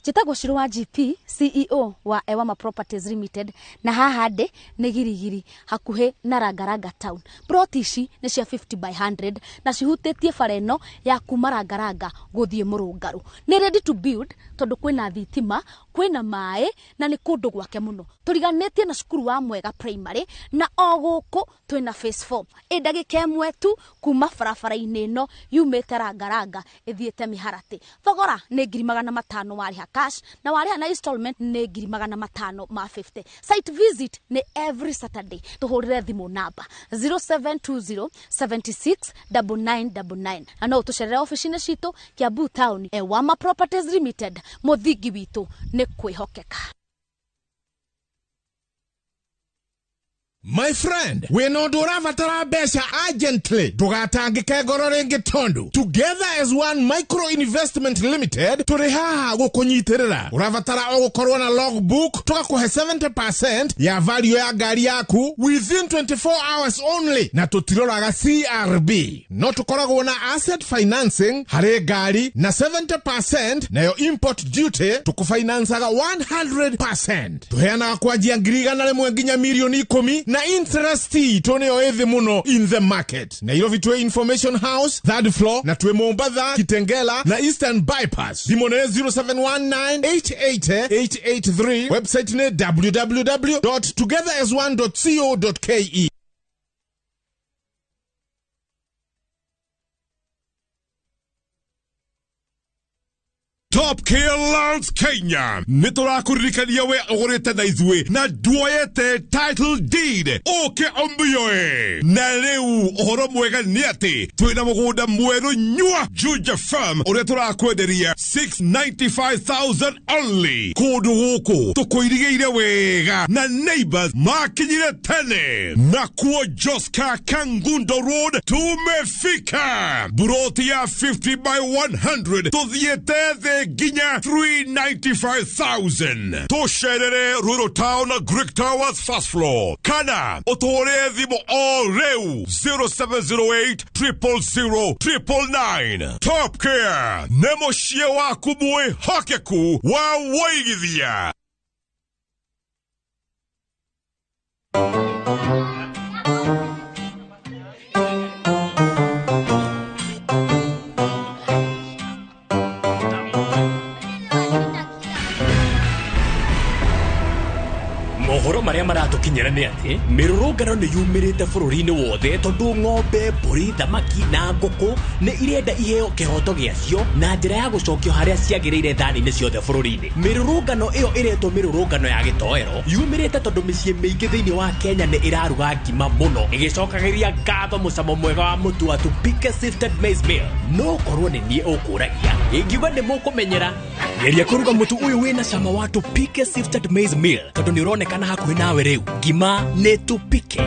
Chitagwo Shirwa GP, CEO wa Ewama Properties Limited, na haha ndĩ nĩ Girigiri hakuhĩ na Rangaraga town. Plot ici nĩ cia 50 by 100 na cihutĩtie bara ĩno ya kuma Rangaraga gũthiĩ Mũrũngarũ. Nĩ ready to build tondũ kwĩna thitima, kwĩna maĩ na nĩ kũndũ gwake mũno. Tũriganĩtie na cukuru wa Mwega Primary na o gũkũ twĩna phase 4. Ndagĩka ĩmwe tu kuma barabara-inĩ ĩno yumĩte Rangaraga ĩthiĩte Mĩharatĩ. Thogora nĩ 500 warĩha cash na warĩha na installment nĩ 550. Site visit nĩ every Saturday. Tuhũrĩre thimũ namba 0720 76 9999. Na no ũtũcerere ofici-inĩ citũ Kiambu Town. Ewama Properties Limited, mũthingi witũ nĩ kwĩhokeka. My friend, we no duravatara besha urgently. Tugatangike ngoro ringi tondu. Together as one micro investment limited, turihaha gukunyitirira. Uravatara ogukorwo na logbook, tugakuhe 70% ya value ya gari yaku within 24 hours only. Na tutiroraga CRB. No tukoragwo na asset financing, hare gari na 70% na yo import duty tukufinansaga 100%. Tuheana kwanjia ngirigana rimwe nginya milioni 10 na interest tone oethe muno in the market. Nairobi tuwe Information House, 3rd floor, na tuwe Mombasa, Kitengela, na Eastern Bypass. Dimone 0719-880-883. Website ne www.togetheras1.co.ke. Top Care Lands Kenya. Niturakuririkania we ogorete na izwe na duoyete title deed oke ombioe. Na leu ohoro mwega niati twina mugunda mweru nyua Juja Farm ore turakwenderia 695,000 only. Kodu huko tukoirigeire wega na neighbors makinyire tene na kuo Joska Kangundo Road tumefika. Buroti ya 50 by 100 tuthiete ginya 395,000. Tosherere Rural Town Greek Towers first floor. Kana otore dhimo oreu 0708 000 999. Top Care nemo shiewa kubue hakeku wa waigithia. Mohoro maria maratukinyira ni ati mirurungano ni yumirite bururi-ini wothe tondu ng'ombe, mburi, thamaki na nguku ni irenda iheo kihoto giacio na njira ya gucokio haria ciagiriire thani-ini ciothe bururi-ini. Mirurungano iyo iretwo mirurungano ya gitoero yumirite tondu micii miingi thiini wa Kenya ni iraruga ngima muno igicokagiria ngatho mucamo mwega wa mutu wa Tupike Sifted Maize Meal. No korwo ni nie ukuragia ingiuga ni mukumenyera geria kuruga mutu uyu wina cama wa Tupike Sifted Maize Meal tondu ni uronekana hakuhi nawe riu. Ngima ni Tupike.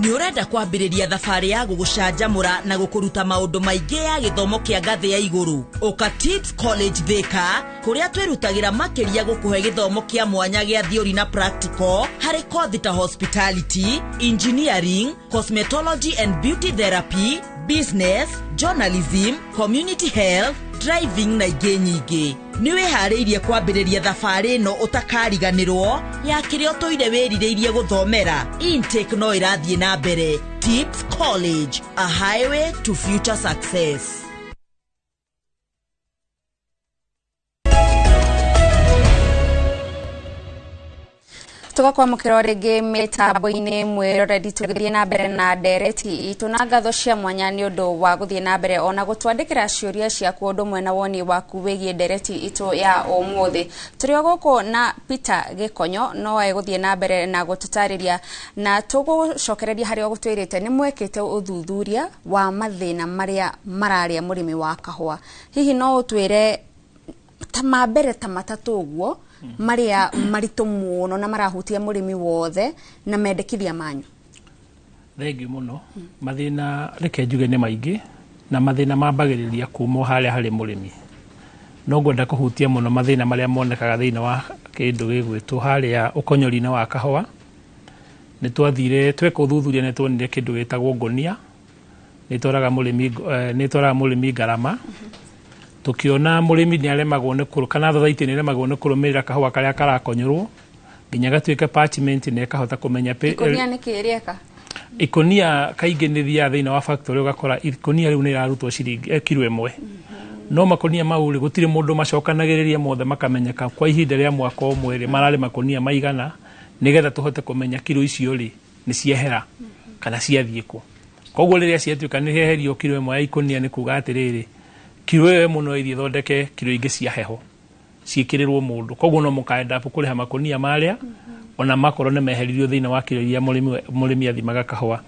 Ni urenda kwambiriria thabari ya gugucanjamura na gukuruta maundu maingi ya githomo kia ngathi ya iguru. Oka Tips College Thika kuria twirutagira makiria gukuhe githomo kia mwanya gia theory na practical hari kothi ta hospitality, engineering, cosmetology and beauty therapy, business, journalism, community health, driving na ingĩ nyingĩ. Nĩ wĩharĩirie kwambĩrĩria thabarĩ ĩno ũtakariganĩrwo ya kĩrĩa ũtũire wĩrirĩirie gũthomera. Intake no ĩrathiĩ na mbere. Tips College, a highway to future success. tugakwamukira ringi mitambo-ini mwiroreri tugirie na mbere na ndereti itu na ngatho cia mwanya ni undu wa guthie na mbere ona gutwandikira ciuria ciaku undu mwena woni waku wigie ndereti itu ya umuthi turio guku na Peter Gikonyo no wa guthie na mbere na gututariria na tugucokereria haria gutwirite ni mwekete uthuthuria wa mathina maria mararia murimi wa kahua hihi no utwire tamambere tamatatu uguo maria marito muno na marahutia murimi wothe na mendekithia manyu. Thengi muno mathina reke njuge ni maingi na mathina mambagiriria kuma haria hari murimi no ngwenda kuhutia muno mathina maria monekaga thiini wa kindu gigwitwo haria ukonyori-ini wa kahua ni twathire tweka uthuthuria ni twonire kindu gitagwo ngonia ni twaраga murimi ngarama tukiona murimi ni aremagwo ni kuru kana thathaiti ni aremagwo ni kurumirira kahua karia karakonyorwo nginya gatuike parchment ne kahota kumenya ikonia ni kirieka ikonia kaingi ni thia thiini wa factory ugakora ikonia riu ni irarutwo ciringi kilo 1 no makonia mauri gutire mundu macokanagiriria mothe makamenyeka kwa ihinda ria mwaka umwe ri marari makonia maigana nigetha tuhote kumenya kilo icio ri ni ciehera kana ciathieko koguo riria ciatuika ni heherio kilo 1 ya ikonia ni kuga atiriri kilo ĩyo muno ithie thondeke kilo ingi cia heho ciikirirwo mundu koguo no mukaenda kuriha makonia maria ona makoro ne meheririo thiina wa kilo iria murimi athimaga kahua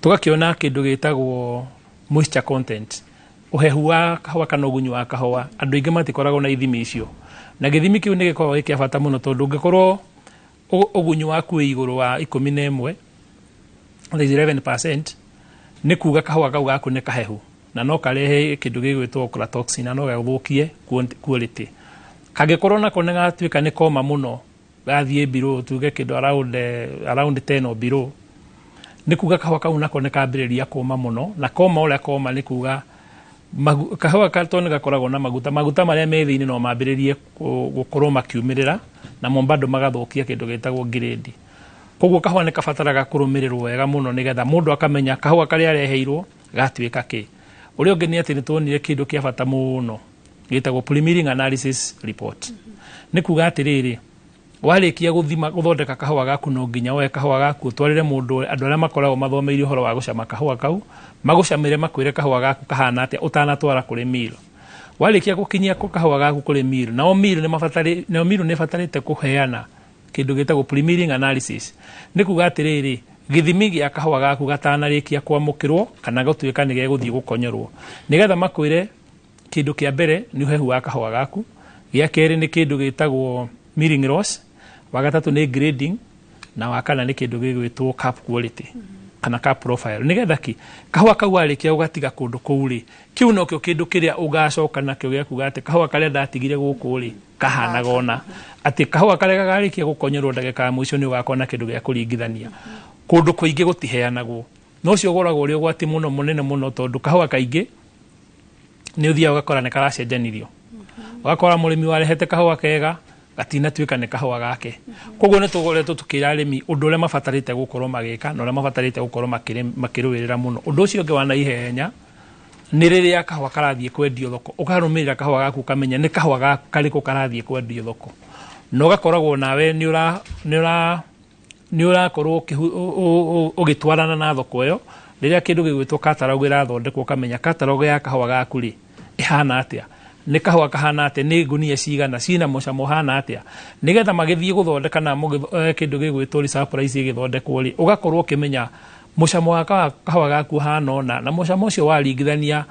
tugakiona kindu gitagwo moisture content uhehu wa kahua kana ugunyu wa kahua andu ingi matikoragwo na ithimi icio na githimi kiu ni gikoragwo gikiabata muno tondu ungikorwo ugunyu waku wi iguru wa 11 11% ni kuga kahua kau gaku ni kahehu na no karehe kindu gigwitwo ochratoxin na no gathukie quality kagikorwo nako ni gatuika ni koma muno gathie biro tuge kindu around 10 or below ni kuga kahua kau nako ni kambiriria koma muno na koma uria koma ni kuga kahua kartoni gakoragwo na maguta maria me thiini no mambiririe gukorwo makiumirira na mombado magathukia kindu gitagwo grade koguo kahua ni kabataraga kurumirirwo wega muno nigetha mundu akamenya kahua karia areheirwo gatuika ki urio ngeni ati ni tuonire kindu kia bata muno gitagwo preliminary analysis report ni kuga atiriri warikia guthima guthondeka kahua gaku no nginya we kahua gaku twarire mundu andu aria makoragwo mathomeire uhoro wa gucama kahua kau magucamire makwire kahua gaku kahana atia utanatwara kuri milo warikia gukinyia kahua gaku kuri milo na milo ni fatarite kuheana kindu gitagwo preliminary analysis ni kuga atiriri githimi gia kahua gaku gatanarikia kwamukirwo kana gutuika ni geguthie gukonyorwo nigetha makwire kindu kia mbere ni uhehu wa kahua gaku gia keri ni kindu gitagwo milling loss wa gatatu ni grading na wa kana ni kindu gigwitwo cap quality kana cap profile nigetha ki kahua kau arikia ugatiga kundu kuuri kiu no kio kindu kiria ugacoka nakio gia kuga ati kahua karia ndatigire guku ri kahana gona ati kahua karia garikia gukonyorwo ndagika mwico ni ugakona kindu gia kuringithania kundu kuingi gutiheanagwo no cio goragwo ri ugwati muno munene muno tondu kahua kaingi ni uthia ugakora ne karacenjanirio ugakora murimi warehete kahua kega gatina tuika ne kahua gake koguo ne tugoretwo tukira arimi undu ule mafatarite gukorwo magika no ule mafatarite gukorwo makirwirira muno undu ucio ngi wana ihenya ni riria kahua karathie kwendio thoko ukarumirira kahua gaku kamenya ni kahua gaku kariko karathie kwendio thoko no gakoragwo nawe ni urakorwo ugitwarana na thoko iyo riria kindu gigwitwo catalog irathondekwo kamenya catalog ya kahua gaku ri ihana atia ni kahua kahana atia ni ngunia cigana cina mucamo hana atia nigetha magithie guthondeka na kindu gigwitwo surprise igithondekwo ri ugakorwo ukimenya mucamo wa kahua gaku hana ona na mucamo ucio waringithania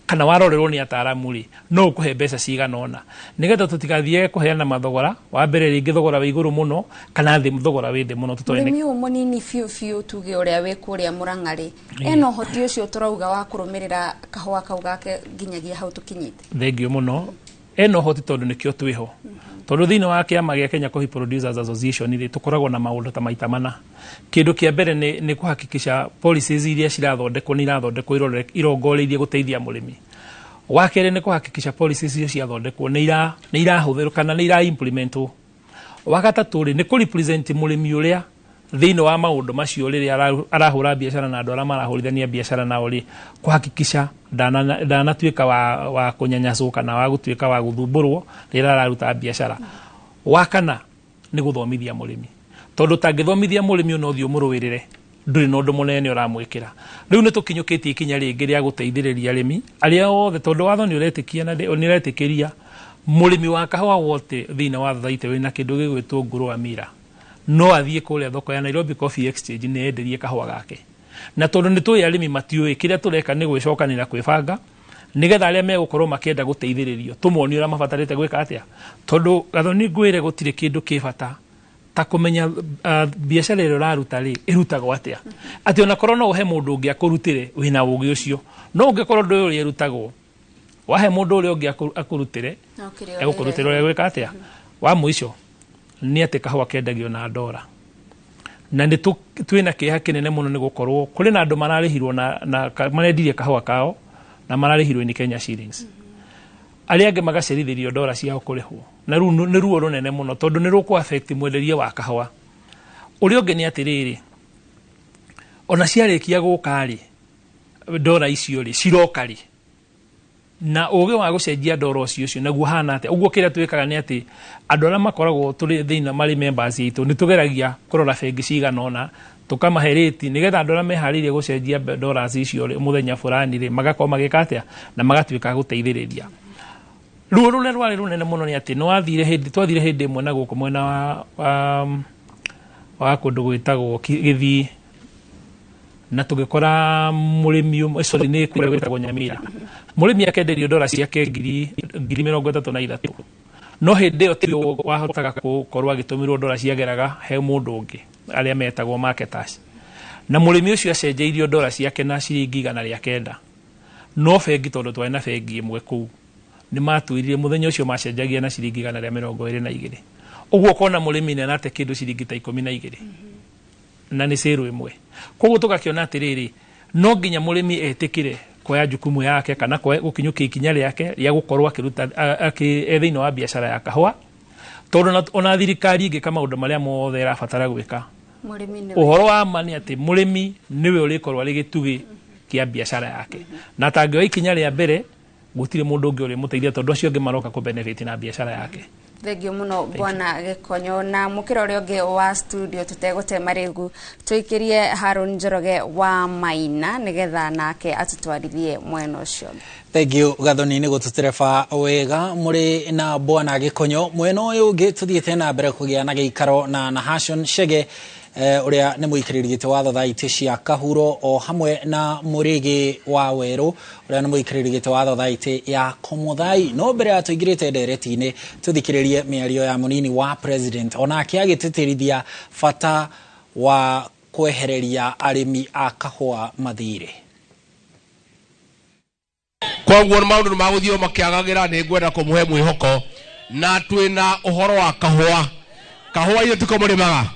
kana warorerwo ni ataramu ri no kuhe mbeca cigana ona nigetha tutikathie kuheana mathogora wa mbere ringi thogora wa iguru muno kana thi thogora wi thi muno tutoine mimi umunini fiu tuge uria we kuria Murang'ari eno hoti ucio turauga wa kurumirira kahua kau gake nginyagia hau tukinyite thengio muno eno hoti tondu nikio twiho tondu thiini wa kiama gia Kenya Coffee Producers Association ri tukoragwo na maundu ta maita mana kindu kia mbere ni kuhakikisha policies iria cirathondekwo ni irathondekwo irongoreirie guteithia murimi wa kere ni kuhakikisha policies icio ciathondekwo ni irahuthirwo kana ni ira implementwo wa gatatu ri ni ku represent murimi uria thiini wa maundu macio riria arahura biashara na andu aria marahurithania biashara nao ri kuhakikisha ndanatuika wa kunyanyaswo kana wa gutuika wa guthumburwo riria araruta biashara wa kana ni guthomithia murimi tondu tangithomithia murimi no thio muruwirire nduri no ndu munene uramwikira riu ni tukinyukitie ikinya ringi ria guteithiriria arimi aria othe tondu watho ni uretikia na ni uretikiria murimi wa kahua wote thina wa thathaite wina kindu gigwitwo nguru amira no athie kuria thoko ya Nairobi Coffee Exchange ni enderie kahua gake na tondu ni tuya arimi matiui kiria tureka ni gwicokanira kwibanga nigetha aria megukorwo makienda guteithiririo tumoni ura mabatarite gwika atia tondu gathoni ngwire gutire kindu kibata ta kumenya biashara iro raruta ri irutagwo atia ati ona korwo no uhe mundu ungi akurutire wina ugi ucio no ungikorwo ndu uri irutagwo wahe mundu uri ungi akurutire egukurutira uri gwika atia wa muico ni ati kahua kendagio na $1 na ni twina kiha kinene muno ni gukorwo kuri na andu mararihirwo na marendirie kahua kao na mararihirwo ni Kenya shillings aria ange magacerithirio $1 ciao kurihwo na ru ni ruo runene muno tondu ni ruku affect mwenderia wa kahua uri unge ni atiriri ona ciarikia guka ri $1 icio ri cirokari na uge wa gucenjia $1 ucio naguo hana ate uguo kira twikaga ni ati andu aria makoragwo turi thina mari members itu ni tugeragia kurora bengi cigana ona tukamahereti nigetha andu aria meharirie gucenjia $1 icio ri muthenya fulani ri magakoma magikatia na magatwika guteithiriria ruo runene muno ni ati no athire hindi twathire hindi imwe na guku mwena wa kundu gwitagwo Githii na tugikora murimi sorry ni kure gwitagwo Nyamira murimi akenderio $1 ciake 33,000 no hindi yo tio wahotaga gukorwo agitumirwo $1 ciageraga he mundu ungi aria metagwo marketers na murimi ucio acenjeirio $1 ciake na ciringi 109 no bengi tondu twari na bengi imwe kuu ni matuirire muthenya ucio macenjagia na ciringi 122 uguo kona murimi ne nate kindu ciringi ta 12 na ni seru imwe koguo tugakiona atiriri no nginya murimi etikire kwa jukumu yake kana kwa gukinyukia ikinya riake ria gukorwo akiruta thiini wa biashara ya kahua tondu ona thirikari ingi kama undu maria mothe irabatara gwika uhoro wa mani ati murimi niwe urikorwo ari gitugi kia biashara yake na tangio ikinya ria mbere gutire mundu ungi uri muteithia tondu acio ungi maroka ku benefit na biashara yake thengio muno bwana Gikonyo na mukira uri ungi wa studio tutegote marigu tuikirie Harun Njoroge wa Maina nigetha nake atutwarithie mwena ucio thengio gathoni ni gututereba wega muri na bwana Gikonyo mwena uyu ungi tuthiete na mbere kugia na giikaro na Nahashon Chege uria ni muikiriritie watho thaiti cia kahuro o hamwe na murigi wa weru uria ni muikiriritie watho thaiti ya Komuthai no mbere ya tuigirite ndereti-ini tuthikiririe miario ya munini wa president ona akiagititirithia fata wa kwehereria arimi a kahua mathire koguo maundu maguthio makiagagira ni ngwenda kumuhe mwihoko na twina uhoro wa kahua ile tuko murimaga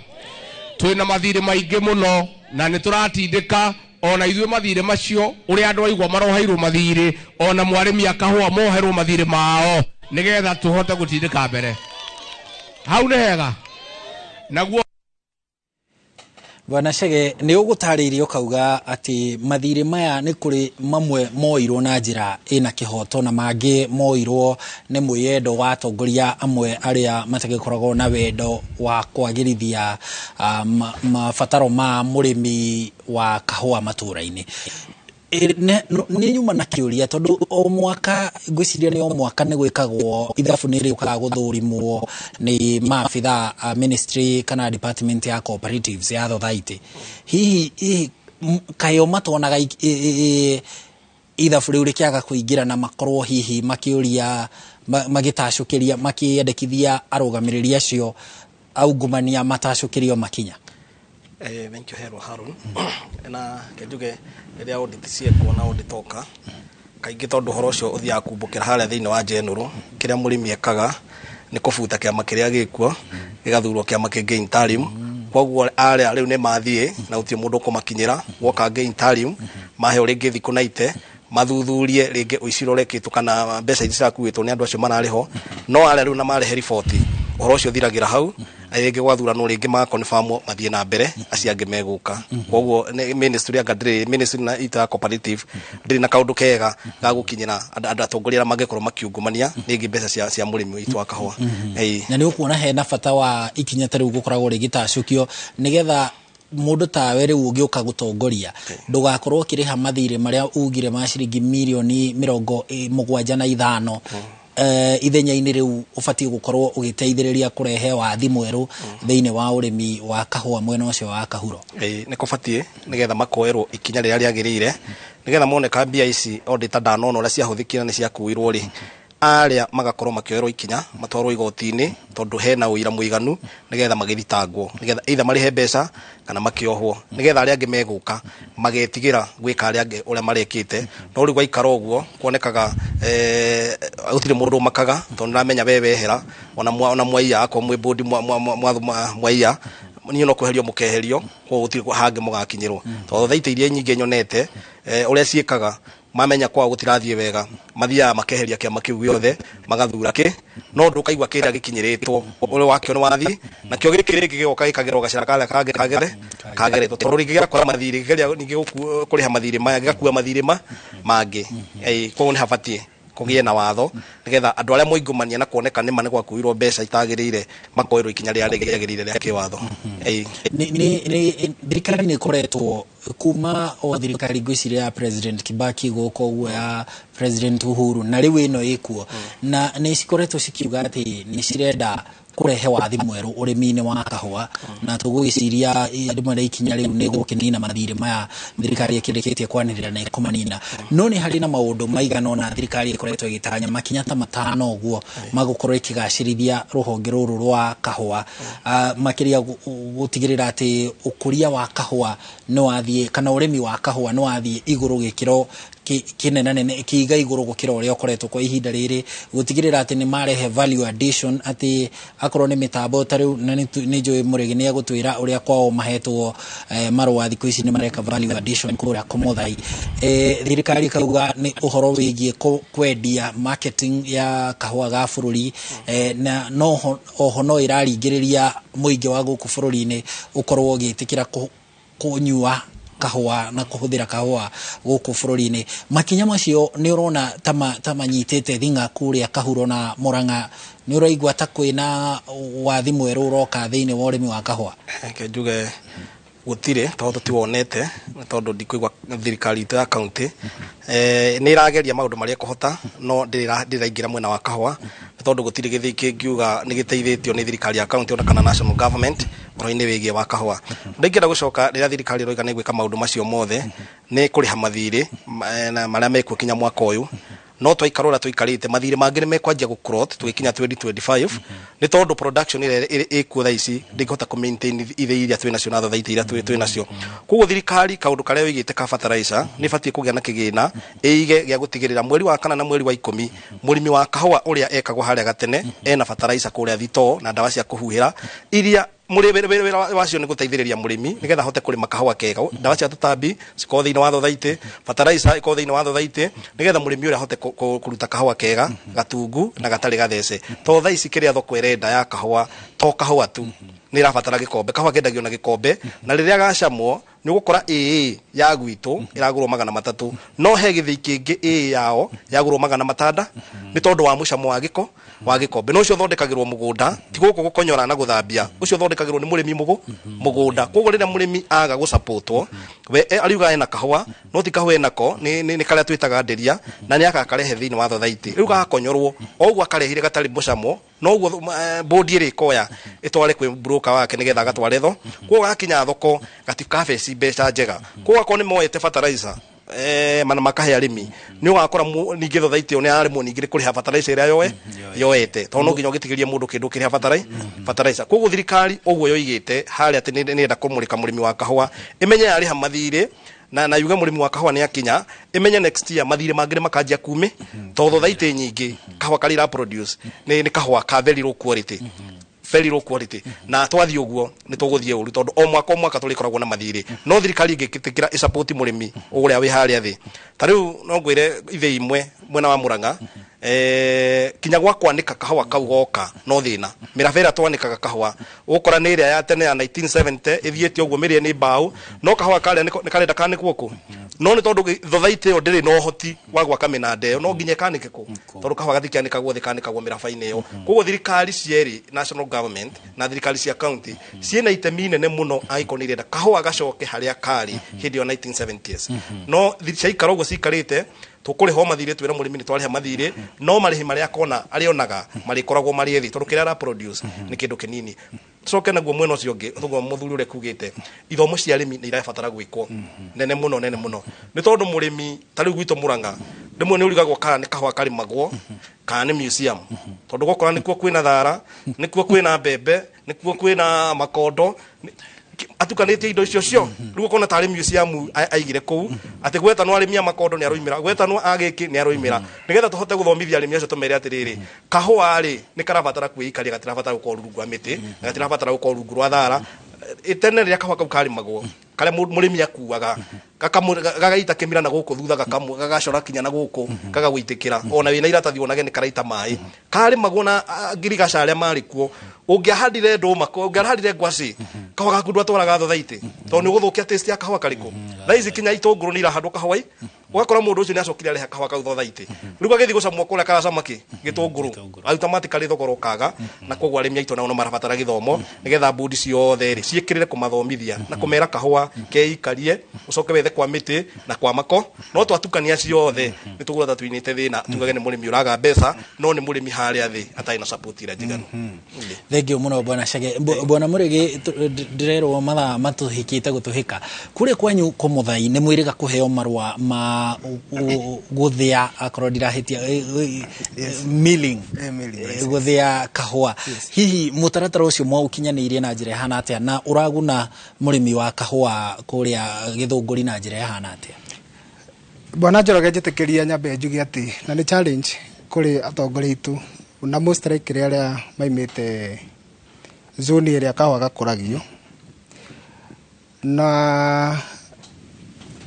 twina mathire maingi muno na ni turatindika ona ithuĩ mathire macio uria andu aigua maroheirwo mathire ona mwarimi akahua moherwo mathire mao nigetha tuhote gutindika mbere hau ni hega naguo Bwana Chege ni ugutariirio kauga ati mathire maya ni kuri mamwe moirwo na njira ina kihoto na mangi moirwo ni mwiyendo wa atongoria amwe aria matagikoragwo na wendo wa kwagirithia mabataro ma murimi wa kahua matura-ini ni nyuma na kiuria tondu o mwaka gwiciria ni o mwaka ni gwikagwo ithabu ni riukaga guthurimwo ni maabitha ministry kana department ya cooperatives ya thothaiti hihi kayo matonaga ithabu riu rikiaga kuingira na makorwo hihi makiuria magitacukiria makiendekithia arugamiriri acio aungumania matacukirio makinya thank you Hero Harun na kejuge ria audit ciekwo na audit oka kaingi tondu horo ucio uthia kumbukira haria thiini wa general kiria murimi ekaga ni kubuta kiama kiria gikuo gigathurwo kiama kingi interim koguo aria riu ni mathie na utie mundu kumakinyira woka ngi interim mahe ringi thiku naite mathuthurie ringi uiciro rekitwo kana mbeca ici cirakuitwo ni andu acio marariho no aria riu na marehe report horo ucio thiragira hau ayege gwathura no ringi ma confirm mathie na mbere aciange meguka koguo ministry agadre ministry na ita cooperative ndiri na kaundu kega ga gukinyira andu atongoria magekoro makiungumania ringi mbeca cia murimi witu wa kahua na ni ukuona hena bata wa ikinya tari gukoragwo rigitacukio nigetha mundu tawe riu ugiuka gutongoria ndugakorwo kiriha mathire maria ugire ma ciringi milioni 75 ithenya-ini riu ubatie gukorwo ugiteithiriria kurehe wathi mweru thiini wa urimi wa kahua mwena ucio wa Kahuro. Ni kubatie nigetha makoerwo ikinya riria riagirire nigetha moneka mbia ici auditor ndanono uria ciahuthikira ni ciakuirwo ri aria magakorwo makioerwo ikinya matwarwo igoti-ini tondu hena uira muiganu nigetha magithitangwo nigetha either marihe mbeca kana makiohwo nigetha aria angi meguka magetigira gwika aria angi uria marekite no ri gwaikara uguo kuonekaga gutire mundu makaga tondu ramenya wehera ona mwaiya akwa mwe board mwaiya ni no kuherio mukeherio ko gutire hange mugakinyirwo tondu thaite iria nyinge nyonete uria ciekaga mamenya kwa gutirathie wega mathia makeheria kiama kiu giothe magathura ki no ndukaigwa kira gikinyiritwo uri wakio ni wathi na kio gikiri gigoka gikagerwo gacira kagere tondu rigigira kwa mathiri gigeria ningi kuriha mathiri maya gikakua mathiri mangi ko ni habatie kugie na watho nigetha andu aria moingumania na kuoneka ni mane gwakuirwo mbeca itagirire makoirwo ikinya ria rigirire ria kiwatho ni thirikari ni koretwo kuma o thirikari gwiciria ya President Kibaki goko gwa ya President Uhuru na riu ino ikuo na ni cikoretwo cikiuga ati ni cirenda kurehe wathi mweru urimi-ini wa kahua na tugugiciria rimwe na ikinya riu ni gukinina mathire maya thirikari ikirikitie kwanirira na ikumanina no ni hari na maundu maigana na thirikari ikoretwo igitanya makinya ta 5 uguo magukorwo ikigacirithia ruhonge ruru rwa kahua makiria gutigirira ati ukuria wa kahua no wathie kana urimi wa kahua no wathie iguru gikiro kinenane kiiga iguru gukira uria ukoretwo kwa ihinda riri gutigirira ati ni marehe value addition ati akorwo ni mitambo tariu na ni njui murigi ni agutwira uria kwao mahetwo marwa thiku ici ni mareka value addition kuria Komothai thirikari kauga ni uhoro wigie kwendia marketing ya kahua ga bururi na no oho no iraringiriria muingi wa guku bururi-ini ukorwo gitikira kunyua kahua na kuhuthira kahua guku bururi-ini makinya macio ni urona tamanyitete thinga kuria Kahuro na Murang'a ni uraigwa ta kwina wathi mweru uroka thiini wa urimi wa kahua njuge gutire tondu tiwonete tondu ndikuigwa thirikari ya county ni irageria maundu maria kuhota no ndiraingira mwena wa kahua tondu gutire githi kingiuga ni giteithitio ni thirikari ya county ona kana national government oro-ini wigie wa kahua ndingira gucoka rira thirikari roiga ni gwika maundu macio mothe ni kuriha mathiri na maria mekuo kinya mwaka uyu no twikarora twikarite mathire mangire mekwanjia gukrot twikinya 2025 ni tondu production ikuo thaici ndingihota ku maintain ithe iria twinacio na thaiti iria twinacio kuguo thirikari kaundu karia wigite ka fertilizer ni batie kugia na kigina eige gia gutigirira mweri wa kana na mweri wa 10 murimi wa kahua uria ekagwo haria gatene ena fertilizer kuria thito na ndawa cia kuhuhira iria wira wacio ni guteithiriria murimi nigetha hote kurima kahua kega ndawa cia tutambi ciko thiini wa thaiti fertilizer iko thiini wa thaiti nigetha murimi uria hote kuruta kahua kega gatungu na gatari gathece to thaici kiria thoko irenda ya kahua to kahua tu ni rabatara gikombe kahua kendagio na gikombe na riria gacamwo ni gukora ya gwitu iragurwo 300 no he githii kingi yao yagurwo 600 ni tondu wa mucamo wa gikombe no cio thondekagirwo mugunda ti guku gukonyora na guthambia ucio thondekagirwo ni murimi mugunda koguo riria murimi aga gusaportwo we ariuga ena kahua no ti kahua enako ni karia twitaga nderia na ni akakarehe thiini wa thaiti riu gakonyorwo oguo akarehire gatari mucamo no uguo board iri koya itware kwi broker wake nigetha gatware tho koguo gakinya thoko gatikafeci mbeca njega koguo akoni moete fertilizer mana makahe arimi ni ugakora ningi tho thaiti oni arimo ningire kuriha fertilizer ira yoete to no nginya gitigirie mundu kindu kiriha fertilizer koguo thirikari oguo yoigite haria ati ni enda kumurika murimi wa kahua imenye yari ha mathire na yuga murimi wa kahua ni akinya imenye next year mathire mangire makanjia kume to tho thaiti nyingi kahua karira produce ni kahua ka very low quality na twathi uguo ni tuguthie uru tondu o mwaka turikoragwo na mathiri no thirikari ingikitikira i support murimi uria wi haria thi tariu no ngwire ithe imwe mwena wa Murang'a kinya gwa kwanika kahua kau goka no thina miravera twanikaga kahua ukora ni ria ya tene ya 1970 ithiete uguo mirie ni mbao no kahua kale ni karenda kanikwo ku no ni tondu thothaite yo ndiri no hoti wa gwaka minande no nginya kanike ku tondu kahua gathikianikagwo thikanikagwo mirabaini iyo koguo thirikari cieri national government na thirikari cia county ciena itemi nene muno aikoni irenda kahua gacoke haria kari hindi yo 1970s no ciaikara uguo cikarite tukuri ho mathire twira murimi ni twariha mathire no marihi maria kona arionaga marikoragwo mari ethi tondu kira produce ni kindu kinini coke naguo mwena ucio ngi tugo muthuri ure kugite ithomo cia arimi ni irabatara gwikwo nene muno ni tondu murimi tari gwito Muranga ndimwe ni urigagwo kana ni kahwa kari magwo kana ni museum tondu gokora nikuo kwina thara nikuo kwina mbembe nikuo kwina makondo atukanĩtie indo icio cio rĩu kona tarĩ museum aigire kũu atĩ gweta no arĩmia makondo nĩ aroimĩra gweta no agĩki nĩ aroimĩra nĩgetha tũhote gũthomithia arĩmi acio tũmere atĩrĩrĩ kahũa rĩ nĩ karabatara kwĩikaria gatirabatara gũkorwo rungu rwa mĩtĩ gatirabatara gũkorwo rungu rwa thara itene rĩrĩa kahũa kau karĩmagwo kale mũrĩmi akuaga gagaita kĩmira na gũkũ thutha gagacora kinya na gũkũ gagagũitĩkĩra ona wĩna iratathi onage nĩ karaita maĩ karĩmagwo na ngirigaca arĩa marĩ kuo ũngĩahandire ndũma ũngĩahandire ngwacĩ kahũa gaku ndwatwaraga thothaitĩ tondũ nĩ ũgũthũkia taste ya kahũa karĩkũ thaa ici kinya itũngũrũ nĩ irahandwo kahũa ugakora mũndũ ũcio nĩ acokire areha kahũa kau thothaitĩ rĩu gagĩthiĩ gũcamwo kũrĩa karacama kĩ gĩtũngũrũ automatically thogora ũkaga na koguo arĩmi aitũ nao no marabatara gĩthomo nĩgetha mbũndi ciothe rĩ ciĩkĩrĩre kũmathomithia na kũmera kahũa keikarie ũcoke wethe kwa mĩtĩ na kwa mako no twatukania ciothe nĩ tũgũra twĩnĩte thĩna tugage nĩ mũrĩmi ũraga mbeca no nĩ mũrĩmi harĩa thĩ atarĩ na support ĩrĩa njiganu thengio mũno bwana Chege bwana Mũrĩgĩ ndĩrerwo mathaa matũhĩkĩte gũtũhĩka kũrĩ kwanyu Kũmũthai nĩ mwĩrĩga kũheo marũa ma gũthĩa akorwo ndirahĩtia milling gũthĩa kahũa hihi mũtaratara ũcio mwaũkinyanĩirie na njĩra ĩhana atĩa na ũraguna mũrĩmi wa kahũa kũrĩa Gĩthũngũri na njĩra ĩhana atĩa bwana Njoroge njĩtĩkĩria nyambe njuge atĩ na nĩ challenge kũrĩ atongoria aitũ na mũstrike arĩa maimĩte zone ĩrĩa kahũa gakũragio na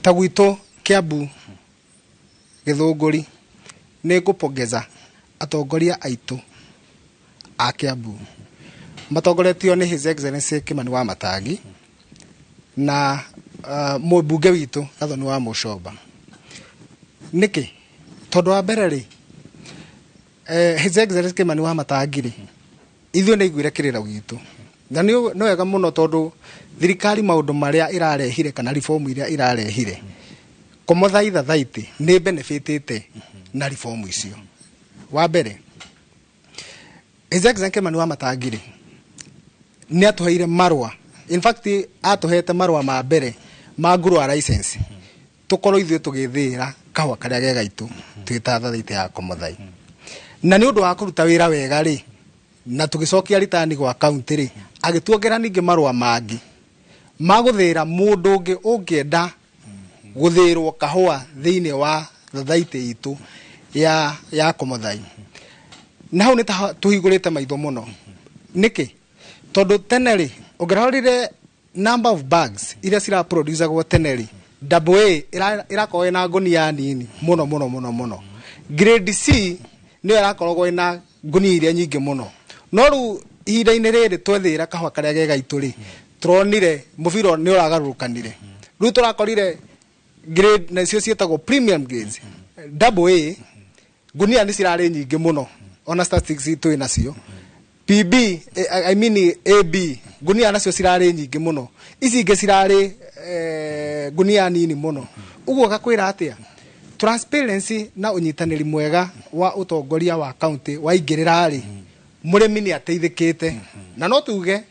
ta gwitũ Kiambu Gĩthũngũri nĩ ngũpongeza atongoria aitũ a Kiambu matongoretio nĩ His Excellency Kimani Wamatangi na mũmbunge witũ Gathoni wa Mũcomba nĩkĩ tondũ wa mbere rĩ His Excellency Kimani Wamatangi rĩ ithuĩ nĩ iguire kĩrĩro gitũ na nĩ wega mũno tondũ thirikari maũndũ marĩa ĩrarehire kana reform iria ĩrarehire Kũmũthai thathaitĩ nĩ benefitĩte na reform icio wa mbere His Excellency Kimani Wamatangi rĩ nĩ atũheire marũa in fact atũhete marũa ma mbere ma grower license tũkorwo ithuĩ tũgĩthĩĩra kahũa karĩa ge gaitũ twĩta thathaitĩ ya Kũmũthai na nĩ ũndũ wa kũruta wĩra wega rĩ na tũgĩcokia ritani gwa kaunti rĩ agĩtuongera ningĩ marũa mangĩ ma gũthĩĩra mũndũ ũngĩ ũngĩenda gũthĩĩrwo kahũa thĩinĩ wa thathaitĩ itũ ya Kũmũthai na hau nĩ tũhingũrĩte maitho mũno nĩkĩ tondũ tene rĩ ũngĩrorire number of bags iria ciraproducagwo tene rĩ AA irakorwo ina ngunia nini mũno grade C nĩ irakoragwo ina ngunia iria nyingĩ mũno no rĩu ihinda-inĩ rĩrĩ twethĩra kahũa karĩa ge gaitũ rĩ turonire mũbira nĩ ũragarũrũkanire rĩu tũrakorire grade na cio ciĩtagwo premium grades AA ngunia nĩ cirarĩ nyingĩ mũno ona statistics twĩ nacio PB I mean AB ngunia nacio cirarĩ nyingĩ mũno ici ingĩ cirarĩ ngunia nini mũno ũguo gakwĩra atĩa transparency na unyitanĩri mwega wa utongoria wa county waingĩrĩra rĩ mũrĩmi nĩ ateithĩkĩte na no tuge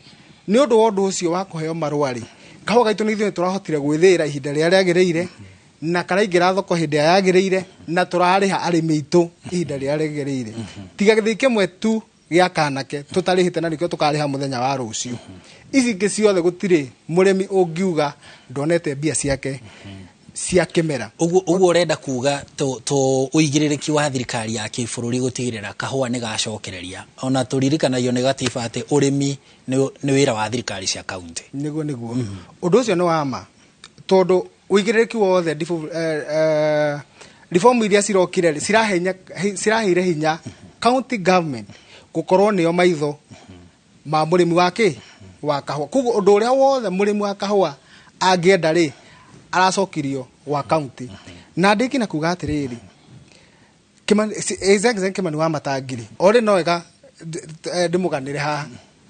nĩ ũndũ wa ũndũ ũcio wa kũheo marũa rĩ kahũa gaitũ nĩ ithuĩ tũrahotire gwĩthĩĩra ihinda rĩrĩa rĩagĩrĩire na karaingĩra thoko hĩndĩ ĩrĩa yagĩrĩire na tũrarĩha arĩmi aitũ ihinda rĩrĩa rĩagĩrĩire tiga gĩthii kĩmwe tu gĩa kanake tũtarĩhĩte na nĩkĩo tũkarĩha mũthenya wa rũciũ ici ingĩ ciothe gũtirĩ mũrĩmi ũngiuga ndonete mbia ciake cia kĩmera ũguo ũrenda kuga to ũigĩrĩrĩki wa thirikari ya kĩbũrũri gũtigĩrĩra kahũa nĩ gacokereria ona tũririkanagio nĩ gatiba atĩ ũrĩmi nĩ wĩra wa thirikari cia kaunti nĩguo ũndũ ũcio nĩ wa ma tondũ ũigĩrĩrĩki wothe reform iria cirokire ciraheire hinya county government gukorwo nio maitho ma murimi wake wa kahua kugo undu uria wothe murimi wa kahua angienda ri aracokirio wa county na ndiki na kuga atiriri Kimani Kimani wa Matangiri ori no ega ndimuganire ha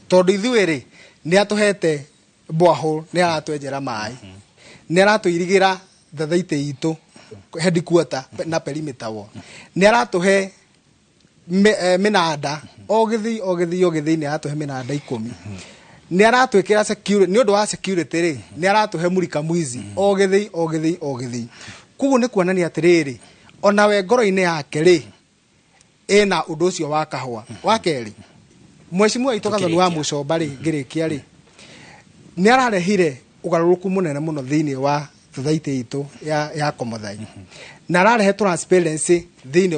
tondu ithuĩ ri ni atuhete borehole ni aratwenjera mai ni aratuirigira thathaitĩ itu headquarter na perimeter wall ni aratuhe minanda o githi ni aratuhe minanda 10 ni aratwikira security ni undu wa security ri ni aratuhe murika mwizi o githi kugu ni kuonania atiriri ona we ngoro-ini yake ri ena undu ucio wa kahua wa keri mweshimua itokathoni wa Mucomba ri ngirikia ri ni ararehire ugaruruku munene muno thiini wa thathaitĩ itu ya Komothai na ararehe transparency thiini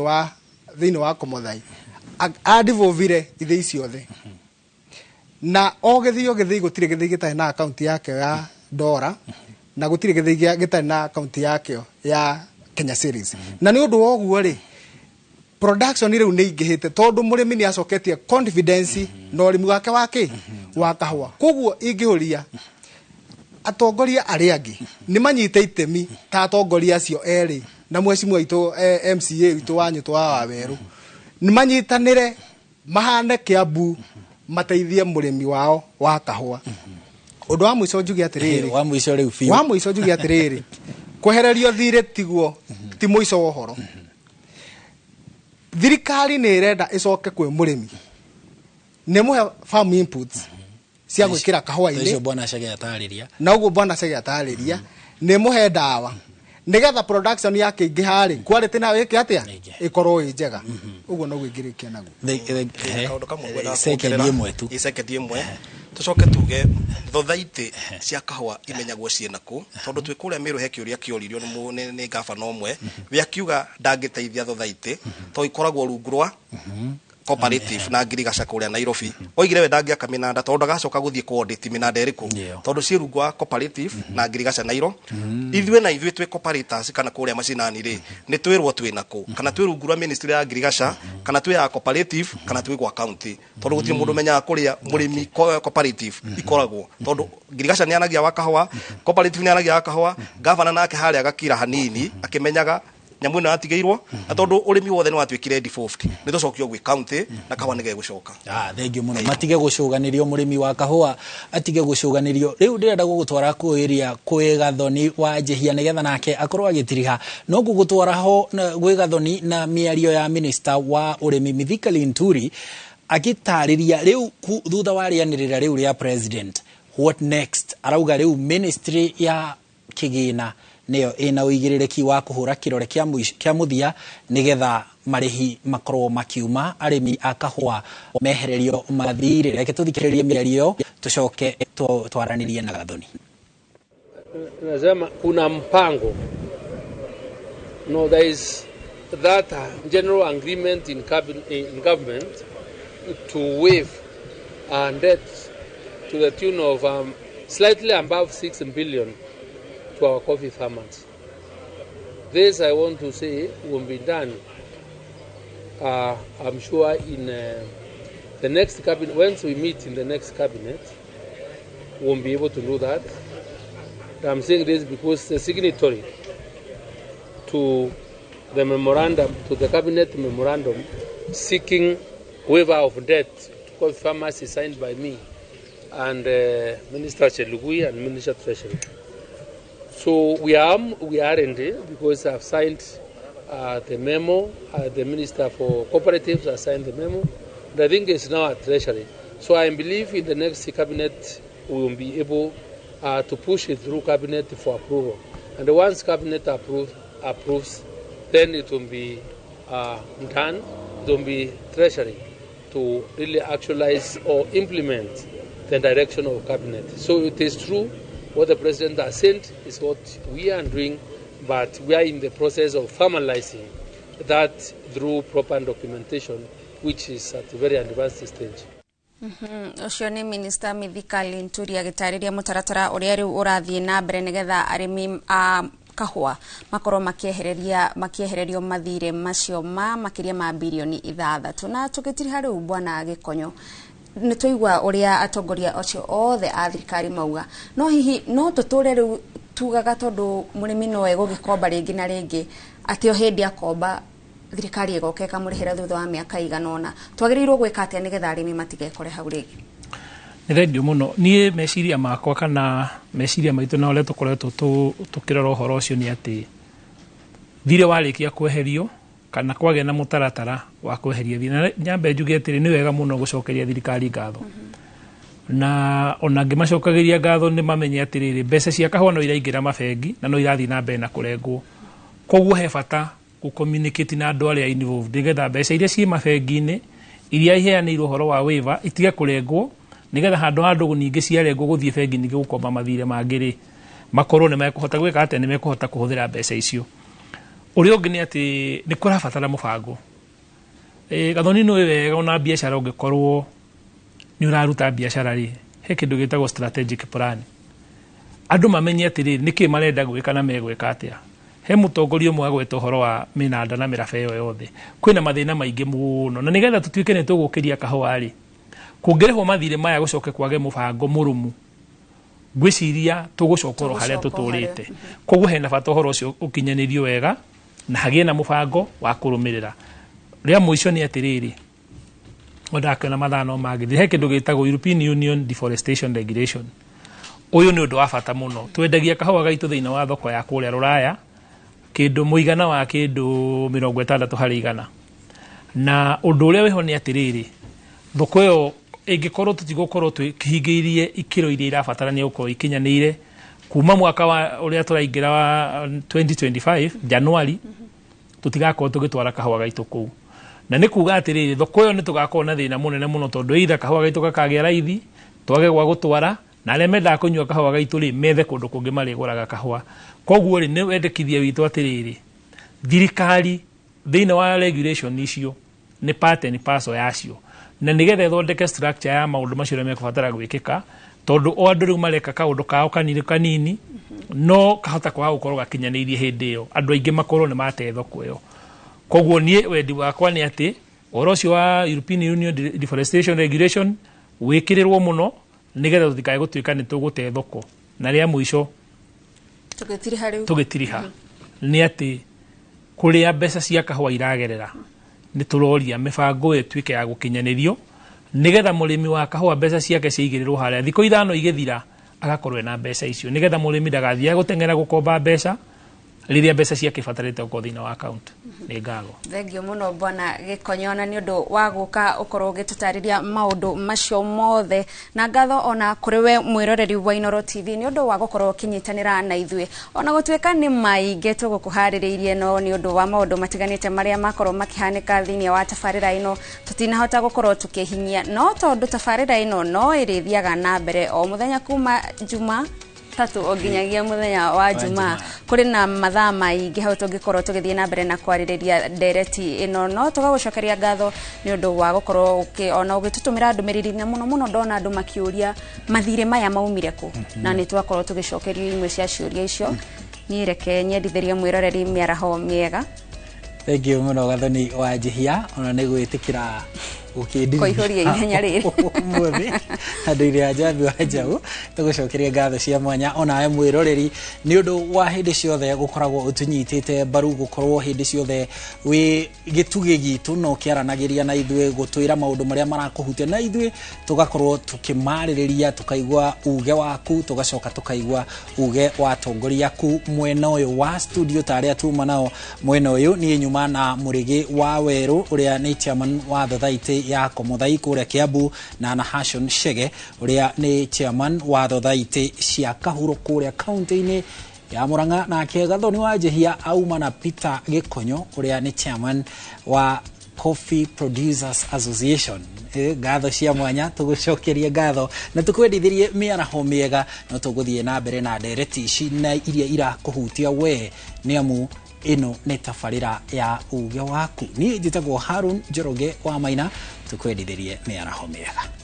wa Komothai adivovire ithe iciothe na o githi gutire githi gitari na account yake ya Dora na gutire githi gitari na account yake ya Kenya Series na ni undu woguo ri production riu ni ingihite tondu murimi ni acoketie confidence na urimi wake wa kahua koguo ingihuria atongoria aria angi ni manyite itemi ta atongoria acio eri na mwecimu itu MCA itu wanyu wa Waweru ni manyitanire mahane Kiambu mateithie murimi wao wa kahua undu wa mwico njugi atiriri wa mwico riu fiu wa mwico njugi atiriri kwehererio thire tiguo ti mwico wohoro thirikari ni irenda icoke kwe murimi ni muhe farm inputs cia gwikira kahua-ini icio bwana Chege atariria na uguo bwana Chege atariria ni muhe dawa nigetha production yake ingihari quality na wiki atia ikorwo njega uguo no gwingirikia naguo kaundu kamwe second imwe tucoke tuge thothaitĩ cia kahua imenyagwo ciena ku tondu twi kuria miru he kiuria kioririo ni gavana umwe we akiuga ndangiteithia thothaitĩ to ikoragwo rungu rwa cooperative na ngirigaca kuria Nairobi oigire we ndangiaka minanda tondu agacoka guthie ku audit minanda iriku tondu ci rungu wa cooperative na ngirigaca Nairo ithuĩ twi cooperators kana kuria macinani ri ni twirwo twina ku kana twi rungu rwa ministry ya ngirigaca kana twi ya cooperative kana twi gwa county tondu gutire mundu menyaga kuria murimi cooperative ikoragwo tondu ngirigaca ni anagia wa kahua cooperative ni anagia wa kahua governor nake haria agakira hanini akimenyaga nyamu ino atigeirwo atondu urimi wothe ni watwikire default ni tucokio gwi county na kahua nige gucoka thank you muno matige gucuganirio murimi wa kahua atige gucuganirio riu ndirenda gugutwara kuiria kwi Gathoni wa Njihia nigetha nake akorwo agitiriha no gugutwara ho gwi Gathoni na miario ya minister wa urimi Mithika Linturi agitariria riu thutha wa rianirira riu ria president what next arauga riu ministry ya kigina niyo ina uigirereki wa kuhura kirore kia muthia nigetha marihi makorwo makiuma arimi akahua mehererio mathire reke tuthikiririe miario tucoke twaranirie na Gathoni. Nasema kuna mpango no there is that general agreement in government to waive debt to the tune of slightly above 6 billion to our coffee farmers. This I want to say will be done. I'm sure in the next cabinet, once we meet in the next cabinet, we won't be able to do that. I'm saying this because the signatory to the memorandum, to the cabinet memorandum seeking waiver of debt to coffee farmers is signed by me and Minister Chelugui and Minister Treasury. So we are R&D because I've signed the memo. The Minister for Cooperatives has signed the memo. And I think it's now at Treasury. So I believe in the next cabinet we will be able to push it through cabinet for approval. And once cabinet approves, then it will be done. It will be Treasury to really actualize or implement the direction of cabinet. So it is true. What the president has sent is what we are doing, but we are in the process of formalizing that through proper documentation, which is at a very advanced stage. Ucio ni Minister Mithika Linturi agitariria mutaratara uria riu urathie na mbere nigetha arimi kahua makorwo makiehererio mathire macio makiria ma bilioni 6 na tugitiri hari bwana Gikonyo ni tuigwa uria atongoria acio othe a thirikari mauga no hihi no tuture riu tugaga tondu murimi no egugikomba ringi na ringi atio hindi akomba thirikari egoke kamurihira thutha wa miaka iganona twagirirwo gwika atia nigetha arimi matigekore hau ringi. Ni thengiũ mũno niĩ meciria makwa kana meciria maitũ na ũrĩa tũkoretwo tũkĩrora ũhoro ũcio nĩ atĩ thirĩ warĩkia kweherio kana kwagĩa na mũtaratara wa kweheria thirĩ na nyambe njuge atĩrĩ nĩ wega mũno gũcokeria thirikari ngatho na ona ngĩmacokagĩria ngatho nĩ mamenye atĩrĩrĩ mbeca cia kahũa no iraingĩra mabengi na no irathiĩ na mbere na kũrengwo koguo he bata gũcommunicate na andũ arĩa involved nĩgetha mbeca iria ciĩ mabengi-inĩ iria iheanĩirwo ũhoro wa waiver itige kũrengwo nigetha handũ nyingĩ ciarengwo gũthiĩ bengi ningĩ gũkomba mathire mangĩ makorwo nĩ mekũhota gwĩka atĩ nĩ mekũhota kũhũthĩra mbeca icio. Ũrĩa ũngĩ nĩ atĩ nĩ kũrabatara mũbango. Gathoni nĩ wega ona biacara ũngĩkorwo nĩ ũraruta biacara rĩ he kĩndũ gĩtagwo strategic plan. Andũ mamenye atĩrĩrĩ nĩkĩ marenda gwĩka na megwĩka atĩa. He mũtongoria ũmwe agweta ũhoro wa mĩnanda na mĩrabe ĩyo yothe. Kwĩna mathĩna maingĩ mũno na nĩgetha tũtuĩke nĩ tũgũkĩria kahũa rĩ kũngĩrĩhwo mathire maya gũcoke kwage mũbango mũrũmu ngwĩciria tũgũcokorwo harĩa tũtũrĩte koguo hena bata ũhoro ũcio ũkinyanĩrio wega na hagĩe na mũbango wa kũrũmĩrĩra. Rĩa mũico nĩ atĩrĩrĩ ondakĩona mathano mangĩ he kĩndũ gĩtagwo European Union Deforestation Regulation. Ũyũ nĩ ũndũ wa bata mũno twendagia kahũa gaitũ thĩinĩ wa thoko ya kũrĩa Rũraya kĩndũ mũigana wa kĩndũ 60% na ũndũ ũrĩa wĩho nĩ atĩrĩrĩ thoko ĩyo ĩngĩkorwo tũtigũkorwo twĩhingĩirie ikĩro iria irabatarania gũkorwo ikinyanĩire kuma mwaka wa ũrĩa tũraingĩra wa 2025 Januari tũtigakorwo tũgĩtwara kahũa gaitũ kũu na nĩ kuga atĩrĩrĩ thoko ĩyo nĩ tũgakorwo na thĩna mũnene mũno tondũ either kahũa gaitũ gakagĩa raithi twage gwa gũtwara na arĩa mendaga kũnyua kahũa gaitũ rĩ methe kũndũ kũngĩ marĩgũraga kahũa. Koguo rĩ nĩ wendekithia witũ atĩrĩrĩ thirikari thĩinĩ wa regulation icio nĩ part and parcel yacio na nigetha ithondeke structure ya maũndũ macio rĩa mekũbatara gwĩkĩka tondũ o andũ rĩu mareka kaũndũ kao kanini no kahota kwaga gũkorwo gakinyanĩirie hĩndĩ ĩyo andũ aingĩ makorwo nĩ mate thoko ĩyo. Koguo niĩ wendi wakwa nĩ atĩ ũhoro ũcio wa European Union Deforestation Regulation wĩkĩrĩrwo mũno nigetha tũtikae gũtuĩka nĩ tũgũte thoko na rĩa mũico tũgĩtiriha nĩ atĩ kũrĩa mbeca cia kahũa iragerera nĩ tũroria mĩbango ĩtuĩke ya gũkinyanĩrio nigetha mũrĩmi wa kahũa mbeca ciake ciigĩrĩrwo harĩa thikũ 5 igĩthira agakorwo na mbeca icio nigetha mũrĩmi ndagathiĩ gũteng'era gũkomba mbeca rĩrĩa mbeca ciake ibatarĩte gũkorwo thĩinĩ wa account. Nĩ ngatho. Thengio mũno bwana Gikonyo na nĩ ũndũ wa gũka ũkorwo ũgĩtũtarĩria maũndũ macio mothe na ngatho ona kũrĩ we mwĩroreri wa Inooro TV nĩ ũndũ wa gũkorwo ũkinyitanĩra na ithuĩ ona gũtuĩka nĩ maingĩ tũgũkũharĩrĩirie no nĩ ũndũ wa maũndũ matiganĩte marĩa makorwo makĩhanĩka thĩinĩ wa tabarĩra ĩno tũtinahota gũkorwo tũkĩhinyia no tondũ tabarĩra ĩno no ĩrĩthiaga na mbere o mũthenya kuma Juma tatu oginyagia muthenya wa Juma kuri na mathaa maingĩ hau tũngĩkorwo tũgĩthiĩ na mbere na kwarĩrĩria ndereti ĩno no tũgagũcokeria ngatho nĩ ũndũ wa gũkorwo ona ũgĩtũtũmĩra ndũmĩrĩri na mũno ndona andũ makĩũria mathirĩ maya maumire kũ na nĩ twakorwo tũgĩcokerio imwe cia ciũria icio niĩ reke nyendithĩrie mwĩroreri mĩaraho mĩega. Thengio mũno Gathoni wa Njihia ona nĩ gwĩtĩkĩra koihoria ihenya rĩrĩ mũthĩ andũ iria Njambi wa Njaũ tũgũcokeria ngatho cia mwanya onawe mwĩroreri nĩ ũndũ wa hĩndĩ ciothe gũkoragwo ũtũnyitĩte mbaru gũkorwo hĩndĩ ciothe wĩ gĩtugĩ gitũ no kĩaranagĩria na ithuĩ gũtwĩra maũndũ marĩa marakũhutia na ithuĩ tũgakorwo tũkĩmarĩrĩria tũkaigua uge waku tũgacoka tũkaigua uge wa atongoria aku mwena ũyũ wa studio ta arĩa tuma nao mwena ũyũ niĩ nyuma na Mũrĩgĩ wa Werũ ũrĩa nĩ chairman wa Thothaitĩ ya Komuthai kũrĩa Kiambu na Nahashon Shege ũrĩa nĩ chairman wa Thothaitĩ cia Kahuro kũrĩa kaunti-inĩ ya Murang'a na Gathoni wa Njihia auma na Peter Gikonyo ũrĩa nĩ chairman wa Coffee Producers Association. Ngatho cia mwanya tũgũcokerie ngatho na tũkwendithĩrie mĩaraho mĩega no tũgũthiĩ na mbere na ndereti ici na iria irakũhutia we nĩ amu ino nĩ tabarĩra ya uge waku. Niĩ njĩtagwo Harun Njoroge wa Maina tũkwendithĩrie mĩaraho mĩega.